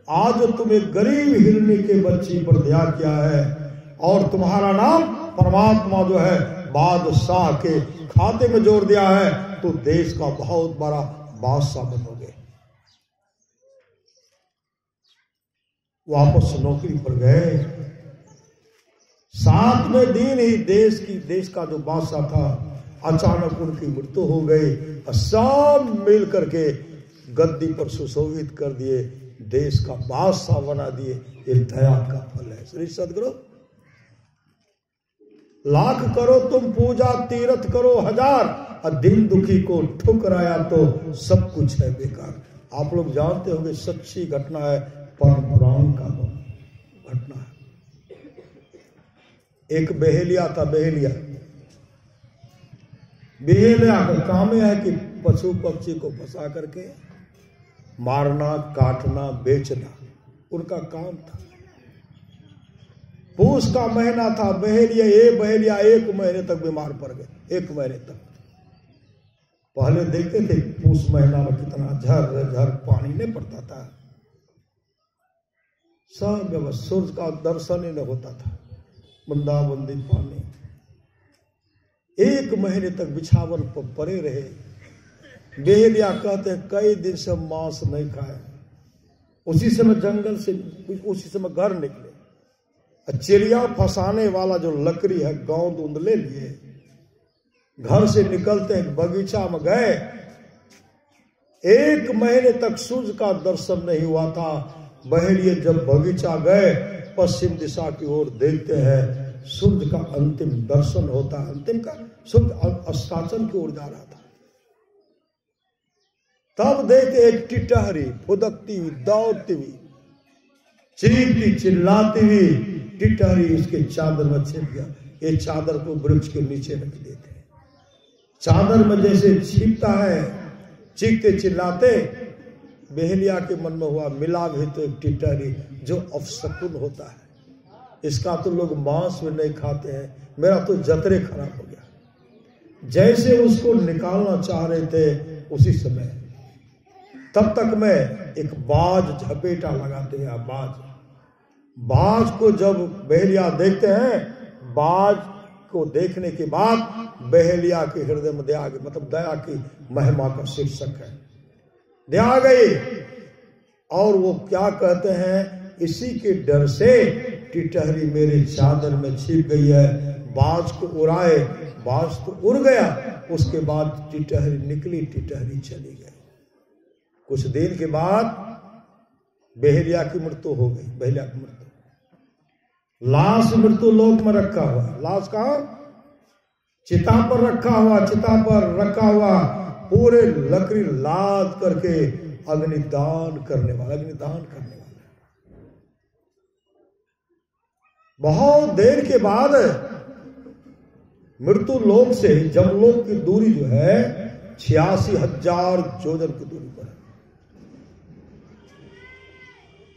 Speaker 1: आज तुम एक गरीब हिरनी के बच्ची पर दया किया है और तुम्हारा नाम परमात्मा जो है बादशाह के खाते में जोड़ दिया है, तो देश का बहुत बड़ा बादशाह बनोगे। वापस नौकरी पर गए। 7वें दिन ही देश का जो बादशाह था, अचानक उनकी मृत्यु हो गई। सब मिल करके गद्दी पर सुशोभित कर दिए, देश का बादशाह बना दिए। ये दया का फल है। श्री सदगुरु लाख करो तुम पूजा तीर्थ करो हजार, और दिन दुखी को ठुकराया तो सब कुछ है बेकार। आप लोग जानते होंगे, सच्ची घटना है, परम पुराण का घटना है। एक बहेलिया था, बहेलिया का काम यह है कि पशु पक्षी को फंसा करके मारना, काटना, बेचना उनका काम था। पूस का महीना था, बहेलिया 1 महीने तक बीमार पड़ गए। 1 महीने तक पहले देखते थे पूस महीना में कितना झर झर पानी नहीं पड़ता था, सब व्यवस्था, सूर्य का दर्शन ही नहीं होता था, बूंदाबूंदी पानी। एक महीने तक बिछावन पर पड़े रहे। बेहलिया कहते हैं कई दिन से मांस नहीं खाए। उसी समय जंगल से, उसी समय घर निकले। चिड़िया फंसाने वाला जो लकड़ी है गोंद उंद ले लिए, घर से निकलते एक बगीचा में गए। एक महीने तक सूर्य का दर्शन नहीं हुआ था। बहेलिए जब बगीचा गए, पश्चिम दिशा की ओर देखते हैं, सूर्य का अंतिम दर्शन होता है। अंतिम का सूर्य अस्ताचल की ओर जा रहा था। तब देखते एक टिटहरी फुदकती हुई, दौड़ती हुई, चीखती चिल्लाती हुई टिटहरी उसके चादर में छिप गया। ये चादर को वृक्ष के नीचे रख देते। चादर में जैसे छिपता है, चीखते चिल्लाते, बेहलिया के मन में हुआ मिला भी तो एक टिटहरी जो अपशकुन होता है, इसका तो लोग मांस में नहीं खाते हैं, मेरा तो जतरे खराब हो गया। जैसे उसको निकालना चाह रहे थे, उसी समय तब तक में एक बाज झपेटा लगाते हैं। बाज को जब बेहलिया देखते हैं, बाज को देखने के बाद बेहलिया के हृदय में दया, मतलब दया की महिमा का शीर्षक है, दया आ गई। और वो क्या कहते हैं, इसी के डर से टिटहरी मेरे चादर में छिप गई है। बाज को उड़ाए, बाज तो उड़ गया। उसके बाद टिटहरी निकली, टिटहरी चली गई। कुछ दिन के बाद बेहलिया की मृत्यु हो गई। बेहलिया की मृत्यु, लाश मृत्यु लोक में रखा हुआ। लाश कहाँ? चिता पर रखा हुआ। चिता पर रखा हुआ, पूरे लकड़ी लाद करके अग्निदान करने वाला, अग्निदान करने वाला। बहुत देर के बाद मृत्यु लोक से जमलोक की दूरी जो है 86,000 योजन की दूरी पर है।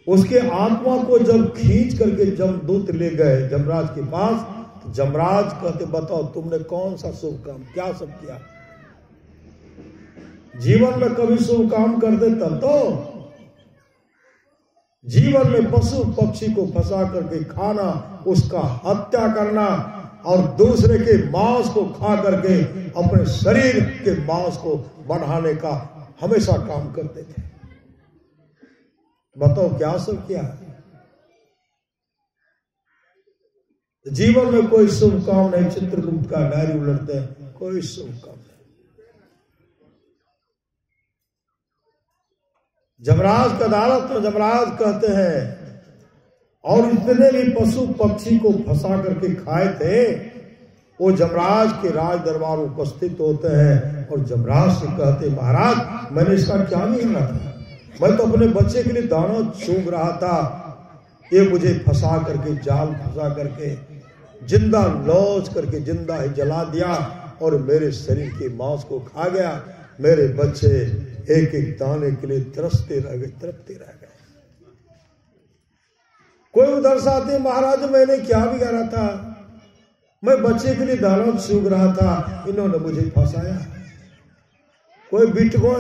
Speaker 1: उसके आत्मा को जब खींच करके जमदूत ले गए जमराज के पास, तो जमराज कहते बताओ तुमने कौन सा शुभ काम, क्या सब किया? जीवन में कभी शुभ काम करते तब तो। जीवन में पशु पक्षी को फंसा करके खाना, उसका हत्या करना और दूसरे के मांस को खा करके अपने शरीर के मांस को बढ़ाने का हमेशा काम करते थे। बताओ क्या सब किया? जीवन में कोई शुभ काम नहीं। चित्रगुप्त का डायरी उलटते हैं, कोई शुभ काम नहीं। जमराज का अदालत में जमराज कहते हैं, और इतने भी पशु पक्षी को फंसा करके खाए थे, वो जमराज के राज दरबार उपस्थित होते हैं और जमराज से कहते महाराज मैंने इसका क्या नहीं किया था, मैं तो अपने बच्चे के लिए दाना चूग रहा था, ये मुझे फंसा करके, जाल फंसा करके, जिंदा लौच करके जिंदा ही जला दिया और मेरे शरीर के मांस को खा गया। मेरे बच्चे एक एक दाने के लिए तरसते रह गए, तड़पते रह गए। कोई उधर से आते महाराज मैंने क्या बिगाड़ा था, मैं बच्चे के लिए दाना चूग रहा था, इन्होंने मुझे फंसाया। कोई बिटको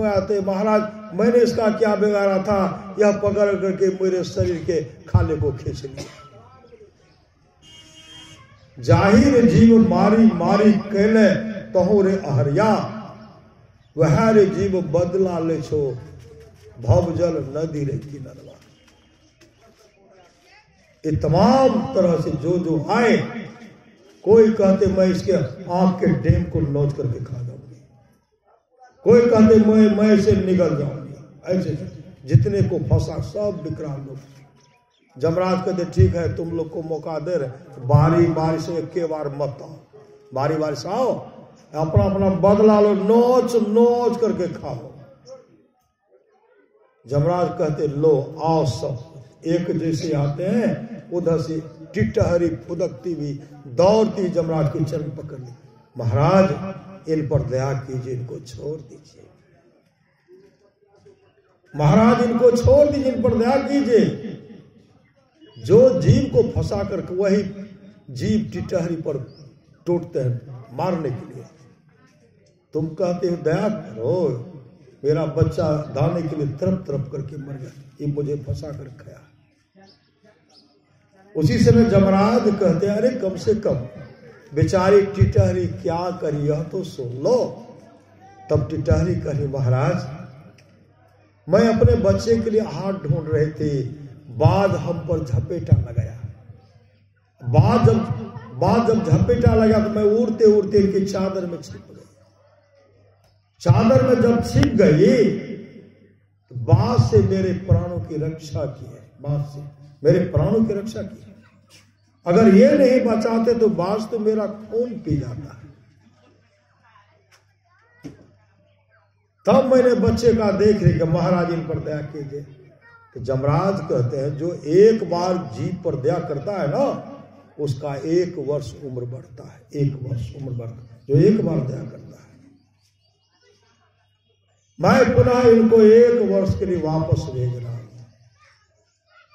Speaker 1: आते महाराज मैंने इसका क्या बिगाड़ा था, यह पकड़ करके मेरे शरीर के खाले को खींच लिया। जाहिर जीव मारी मारी कैले तहोरे अहरिया, वह रे जीव बदला ले छो भव जल नदी रे किनारवा। ये तमाम तरह से जो आए, कोई कहते मैं इसके आंख के डेम को नोच करके खा जाऊंगी, कोई कहते मैं से निकल जाऊंगी। ऐसे जितने को फंसा सब विकराल लोग। जमराज कहते ठीक है तुम लोग को मौका दे रहे, बारी बारी से एक बार मत आओ, बारी बारी से आओ, अपना अपना बदला लो, नोच नोच करके खाओ। जमराज कहते लो आओ सब एक जैसे आते हैं। उधर से टिटहरी फुदकती हुई दौड़ती जमराज के चरण पकड़ ली। महाराज इन पर दया कीजिए, इनको छोड़ दीजिए, महाराज इनको छोड़ दीजिए, इन पर दया कीजिए। जो जीव को फंसा करके वही जीव टिटहरी पर टूटते हैं मारने के लिए, तुम कहते हो दया करो, मेरा बच्चा दाने के लिए तरफ तरफ करके मर गया, ये मुझे फंसा कर खाया। उसी समय जमराज कहते अरे कम से कम बेचारी टिटहरी क्या करी यह तो सुन लो। तब टिटहरी कही महाराज मैं अपने बच्चे के लिए हाथ ढूंढ रहे थे, बाज हम पर झपेटा लगाया। बाज जब झपेटा लगा तो मैं उड़ते उड़ते इनकी चादर में छिप गई। चादर में जब छिप गई तो बाज से मेरे प्राणों की रक्षा की है, बाज से मेरे प्राणों की रक्षा की। अगर ये नहीं बचाते तो बाज तो मेरा खून पी जाता है। तब मैंने बच्चे का देख रही कि महाराज इन पर दया कीजिए। तो जमराज कहते हैं जो एक बार जीव पर दया करता है ना उसका 1 वर्ष उम्र बढ़ता है, 1 वर्ष उम्र बढ़ता है जो एक बार दया करता है। मैं पुनः इनको 1 वर्ष के लिए वापस भेज रहा हूं,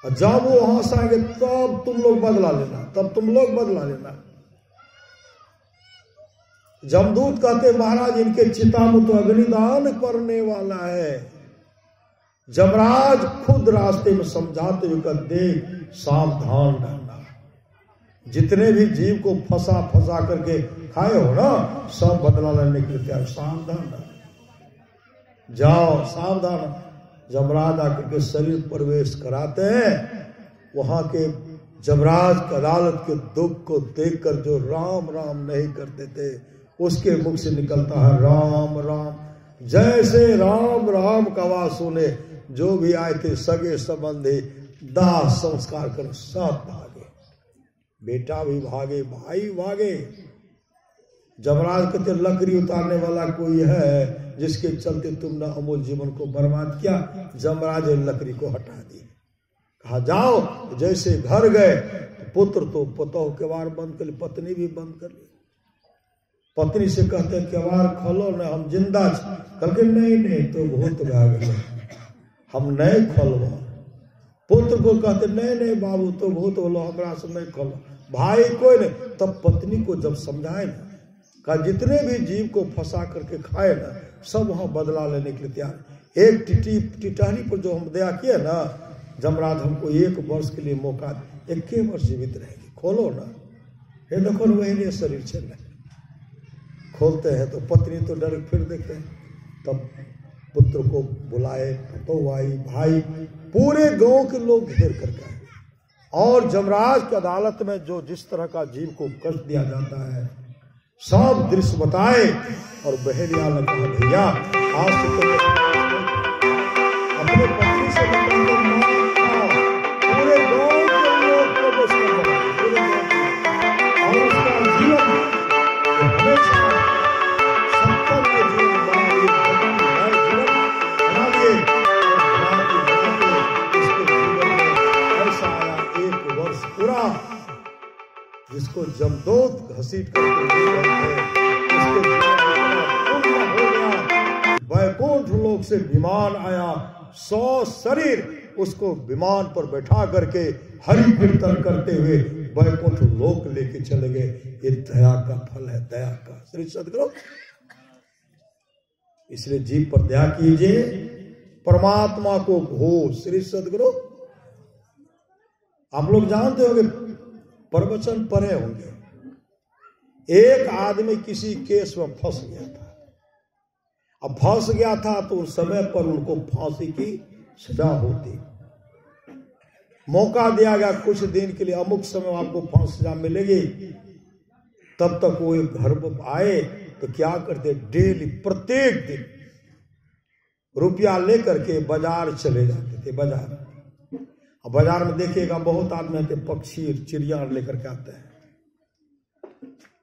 Speaker 1: और जब वो वहां से आएंगे तब तुम लोग बदला लेना, तब तुम लोग बदला लेना। जमदूत कहते महाराज इनके चिता में तो अग्निदान करने वाला है। जमराज खुद रास्ते में समझाते हुए कहते सावधान रहना, जितने भी जीव को फंसा फंसा करके खाए हो ना सब बदला लेने के लिए तैयार, सावधान रहना, जाओ सावधान। जमराज आकर के शरीर प्रवेश कराते हैं। वहां के जमराज की अदालत के दुख को देखकर जो राम राम नहीं करते थे उसके मुख से निकलता है राम राम। जैसे राम राम का आवाज सुने जो भी आए थे सगे संबंधी दाह संस्कार कर सब भागे, बेटा भी भागे, भाई भागे। जमराज कहते लकड़ी उतारने वाला कोई है जिसके चलते तुमने अमूल जीवन को बर्बाद किया। जमराज लकड़ी को हटा दी, कहा जाओ। जैसे घर गए पुत्र तो पतोह केवाड़ बंद कर ली, पत्नी भी बंद कर ली। पत्नी से कहते केवाड़ खोलो ना हम जिंदा कल के नहीं तो भूत भाग हम नहीं खोलो। पुत्र को कहते नहीं बाबू तो भूत बोलो हमरा से नहीं खोलो। भाई कोई नहीं। तब पत्नी को जब समझाए ना कहा जितने भी जीव को फंसा करके खाए ना सब वहां बदला लेने के लिए तैयार। एक टिटहरी पर जो हम दया किए ना जमराज हमको 1 वर्ष के लिए मौका, 1 वर्ष जीवित रहेगी, खोलो ना। हे देखो न वही शरीर चल रहे। खोलते हैं तो पत्नी तो डर फिर देखते हैं। तब पुत्र को बुलाए, तो भाई पूरे गांव के लोग घेर करके आए। और जमराज की अदालत में जो जिस तरह का जीव को कष्ट दिया जाता है सब दृश्य बताए। और बहेलिया ने कहा भैया आज तो अपने पत्नी से पूरे गांव के लोग को बचा और उसका जीवन हमेशा सत्तर में जीवन बना दिए। इसके जीवन में ऐसा आया 1 वर्ष पूरा जिसको जमदूत घसीट करके वैकुंठ लोक से विमान आया, 100 शरीर उसको विमान पर बैठा करके हरि कीर्तन करते हुए वैकुंठ लोक लेके चले गए। ये दया का फल है, दया का। श्री सद्गुरु इसलिए जीव पर दया कीजिए, परमात्मा को हो। श्री सद्गुरु आप लोग जानते होंगे प्रवचन पढ़े होंगे। एक आदमी किसी केस में फंस गया था। अब फंस गया था तो उस समय पर उनको फांसी की सजा होती। मौका दिया गया कुछ दिन के लिए, अमुक समय आपको फांसी सजा मिलेगी। तब तक वो एक घर पर आए तो क्या करते, डेली प्रत्येक दिन रुपया लेकर के बाजार चले जाते थे। बाजार, अब बाजार में देखिएगा बहुत आदमी आते, पक्षी चिड़िया लेकर के आते हैं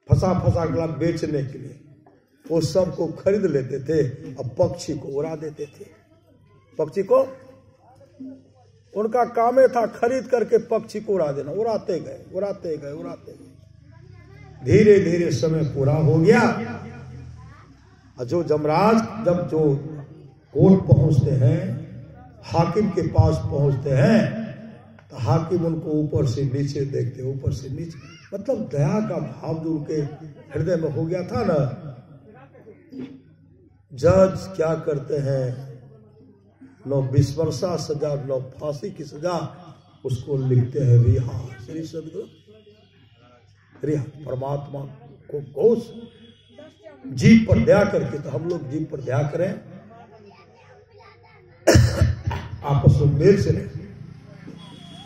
Speaker 1: फंसा गला बेचने के लिए। वो सबको खरीद लेते थे और पक्षी को उड़ा देते थे। पक्षी को उनका काम था खरीद करके पक्षी को उड़ा देना। उड़ाते गए। धीरे धीरे समय पूरा हो गया। और जो जमराज जब जो कोर्ट पहुंचते हैं, हाकिम के पास पहुंचते हैं, तो हाकिम उनको ऊपर से नीचे देखते, ऊपर से नीचे, मतलब दया का भाव जो उनके हृदय में हो गया था ना, जज क्या करते हैं, न 20 वर्षा सजा न फांसी की सजा, उसको लिखते हैं रिहा। श्री सदगुरु रिहा, परमात्मा को घोष जीव पर दया करके। तो हम लोग जीव पर दया करें, आपस में मेल से रहें,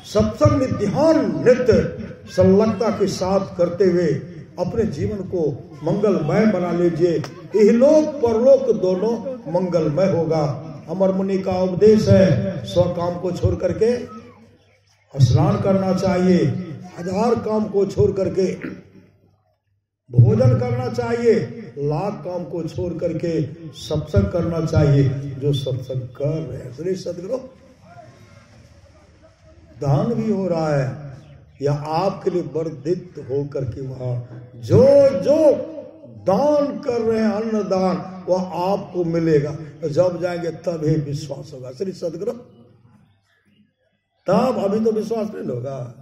Speaker 1: सत्संग ध्यान नित्य संलग्नता के साथ करते हुए अपने जीवन को मंगलमय बना लीजिए। इहलोक परलोक दोनों मंगलमय होगा। अमर मुनि का उपदेश है, 100 काम को छोड़ करके स्नान करना चाहिए, 1000 काम को छोड़ करके भोजन करना चाहिए, 1,00,000 काम को छोड़ करके सत्संग करना चाहिए। जो सत्संग कर रहे हैं, श्री सदगुरु दान भी हो रहा है या आपके लिए वर्धित हो करके वहां जो जो दान कर रहे हैं अन्नदान, वह आपको मिलेगा। जब जाएंगे तब ही विश्वास होगा। श्री सदगुरु तब, अभी तो विश्वास नहीं होगा,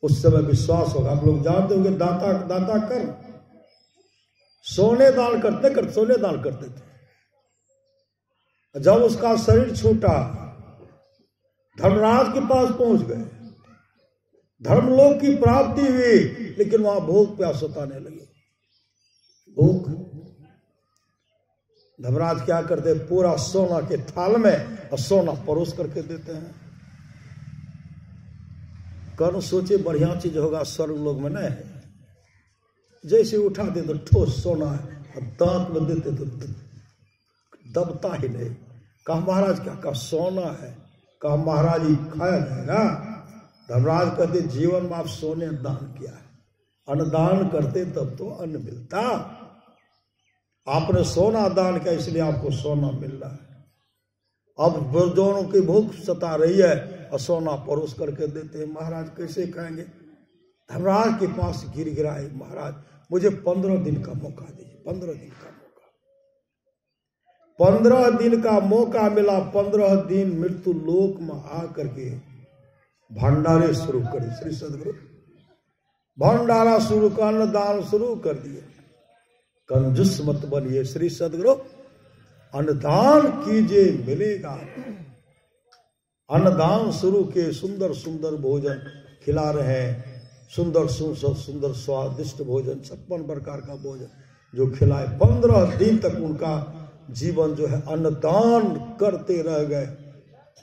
Speaker 1: उस समय विश्वास होगा। आप लोग जानते होंगे दाता दाता कर सोने दान करते सोने दान करते थे। जब उसका शरीर छूटा, धर्मराज के पास पहुंच गए, धर्मलोक की प्राप्ति हुई, लेकिन वहां भूख प्यास सताने लगी। भूख, धर्मराज क्या करते, पूरा सोना के थाल में और सोना परोस करके देते हैं। कौन सोचे बढ़िया चीज होगा स्वर्ग लोग में, नहीं है। जैसे उठाते तो ठोस सोना है, और दांत में देते तो दबता ही नहीं। कहा महाराज क्या, कहा सोना है। कहा महाराज ही खाया जाएगा। धर्मराज कहते जीवन में आप सोने दान किया है, अन्नदान करते तब तो अन्न मिलता। आपने सोना दान किया, इसलिए आपको सोना मिल रहा है। अब दोनों की भूख सता रही है और सोना परोस करके देते हैं। महाराज कैसे खाएंगे? धर्मराज के पास गिर गिराए, महाराज मुझे 15 दिन का मौका दीजिए। 15 दिन का मौका, 15 दिन का मौका मिला। 15 दिन मृत्यु लोक में आकर के भंडारे शुरू कर दिए। श्री सदगुरु भंडारा शुरू कर, अन्नदान शुरू कर दिए। कंजूस मत बनिए। श्री सदगुरु अन्नदान कीजिए, मिलेगा। अन्नदान शुरू के, सुंदर सुंदर भोजन खिला रहे हैं, सुंदर सुंदर स्वादिष्ट भोजन, 56 प्रकार का भोजन जो खिलाए। 15 दिन तक उनका जीवन जो है अन्नदान करते रह गए।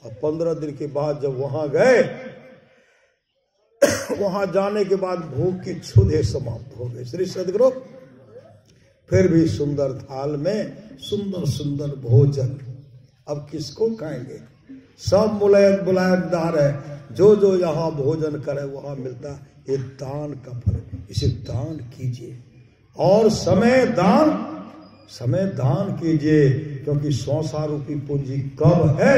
Speaker 1: और 15 दिन के बाद जब वहां गए, वहां जाने के बाद भूख की क्षुधे समाप्त हो गई। श्री सदगुरु फिर भी सुंदर थाल में सुंदर सुंदर भोजन। अब किसको खाएंगे? सब बुलाएदार है, जो जो यहाँ भोजन करे वहां मिलता है। ये दान का फल, इसे दान कीजिए। और समय दान कीजिए, क्योंकि 100 रूपी पूंजी कब है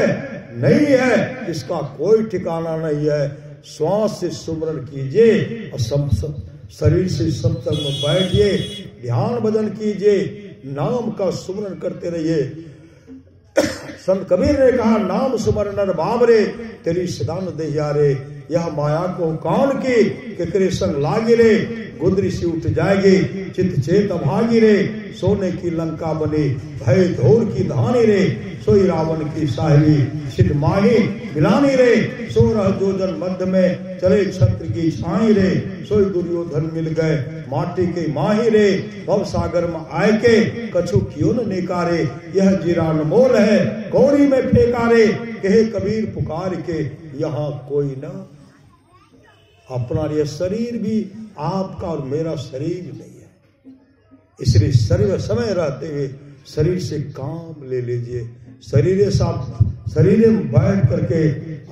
Speaker 1: नहीं है, इसका कोई ठिकाना नहीं है। श्वास से सुमरण कीजिए और शरीर से सत्संग में बैठिए, ध्यान भजन कीजिए, नाम का सुमरण करते रहिए। संत कबीर ने कहा, नाम सुमरण नर बाबरे, तेरी सदान दहिया रे। यह माया को कौन की कि करे संग लागी रे। गुदरी सी उठ जाएगी, चित चेत अभागी रे। सोने की लंका बने, भय धोर की धानी रे। सोई रावण की साहली, छिद माही मिलानी रे। 16 जोजन मध्य में चले छत्र की छाई रे। सोई दुर्योधन मिल गए, माटी के माही रे। भव सागर में आए के, कछु क्यों न निकारे। यह जीरा मोल है, कौड़ी में फेंकारे। कहे कबीर पुकार के, यहाँ कोई ना। अपना ये शरीर भी आपका और मेरा शरीर भी नहीं है, इसलिए शरीर समय रहते हुए शरीर से काम ले लीजिए। शरीर में बैठ करके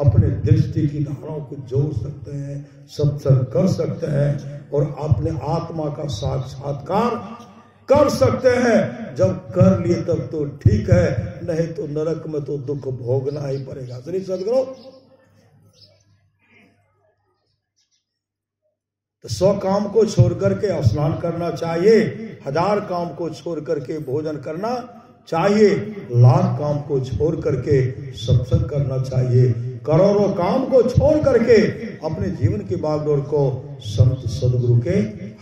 Speaker 1: अपने दृष्टि की धाराओं को जोड़ सकते हैं, सत्संग कर सकते हैं और अपने आत्मा का साक्षात्कार कर सकते हैं। जब कर लिए तब तो ठीक है, नहीं तो नरक में तो दुख भोगना ही पड़ेगा। श्री सदगुरु तो 100 काम को छोड़ करके स्नान करना चाहिए, 1000 काम को छोड़ करके भोजन करना चाहिए, 1,00,000 काम को छोड़ करके सत्संग करना चाहिए, करोड़ों काम को छोड़ करके अपने जीवन की बागडोर को संत सदगुरु के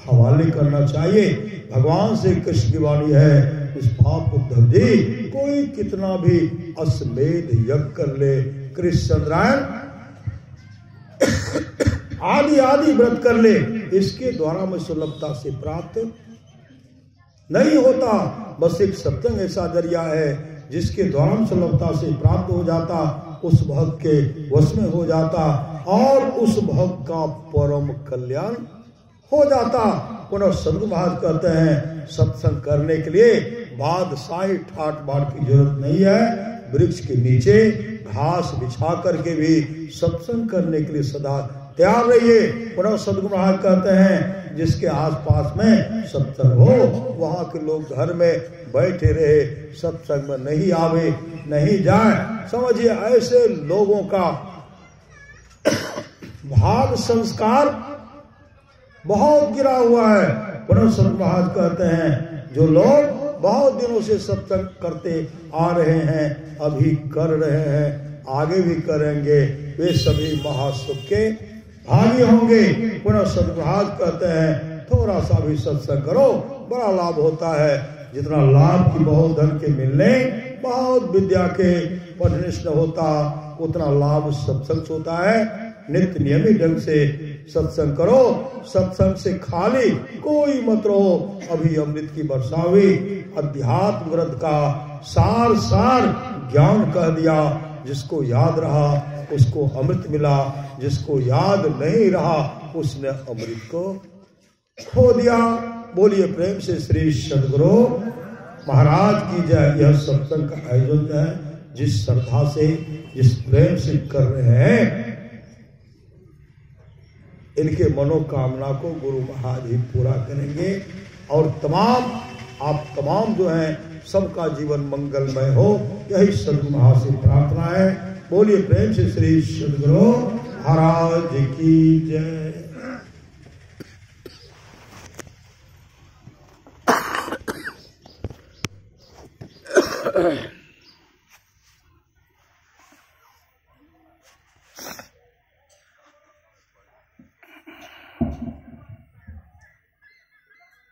Speaker 1: हवाले करना चाहिए। भगवान श्री कृष्ण की वाणी है, पुष्पाप उद्धव जी, कोई कितना भी अश्वमेध यज्ञ कर ले, कृष्णचंद्रायण आदि आदि व्रत कर ले, इसके द्वारा में सुलभता से प्राप्त नहीं होता। बस एक सत्संग ऐसा जरिया है जिसके द्वारा सुलभता से प्राप्त हो जाता, उस भक्त के वश में हो जाता और उस भक्त का परम कल्याण हो जाता। पुनः सदगुरु महाराज कहते हैं सत्संग करने के लिए बादशाही ठाट बाट की जरूरत नहीं है। वृक्ष के नीचे घास बिछा करके भी सत्संग करने के लिए सदा तैयार रहिए। पुनः सदगुरु महाराज कहते हैं जिसके आसपास में सत्संग हो वहां के लोग घर में बैठे रहे, सत्संग में नहीं आवे, नहीं जाए। समझिए ऐसे लोगों का भाव संस्कार बहुत गिरा हुआ है। पुनः सदगुरु महाराज कहते हैं जो लोग बहुत दिनों से सत्संग करते आ रहे हैं, अभी कर रहे हैं, आगे भी करेंगे, वे सभी महासुख के भागी होंगे। पुनः सदगुरु महाराज कहते हैं थोड़ा सा भी सत्संग करो, बड़ा लाभ होता है। जितना लाभ की बहुत धन के मिलने, बहुत विद्या के पढ़ने से होता, उतना लाभ सत्संग से होता है। नित्य नियमित ढंग से सत्संग करो, सत्संग से खाली कोई मत रहो। अभी अमृत की वर्षा हुई, अध्यात्म ग्रंथ का सार सार ज्ञान कह दिया। जिसको याद रहा उसको अमृत मिला, जिसको याद नहीं रहा उसने अमृत को खो दिया। बोलिए प्रेम से श्री सद्गुरु महाराज की जय। यह सत्संग का आयोजन है, जिस श्रद्धा से जिस प्रेम से कर रहे हैं, इनके मनोकामना को गुरु महाराज ही पूरा करेंगे। और तमाम आप तमाम जो हैं सबका जीवन मंगलमय हो, यही सद्गुरु महाराज से प्रार्थना है। बोलिए प्रेम से श्री सद्गुरु महाराज की जय।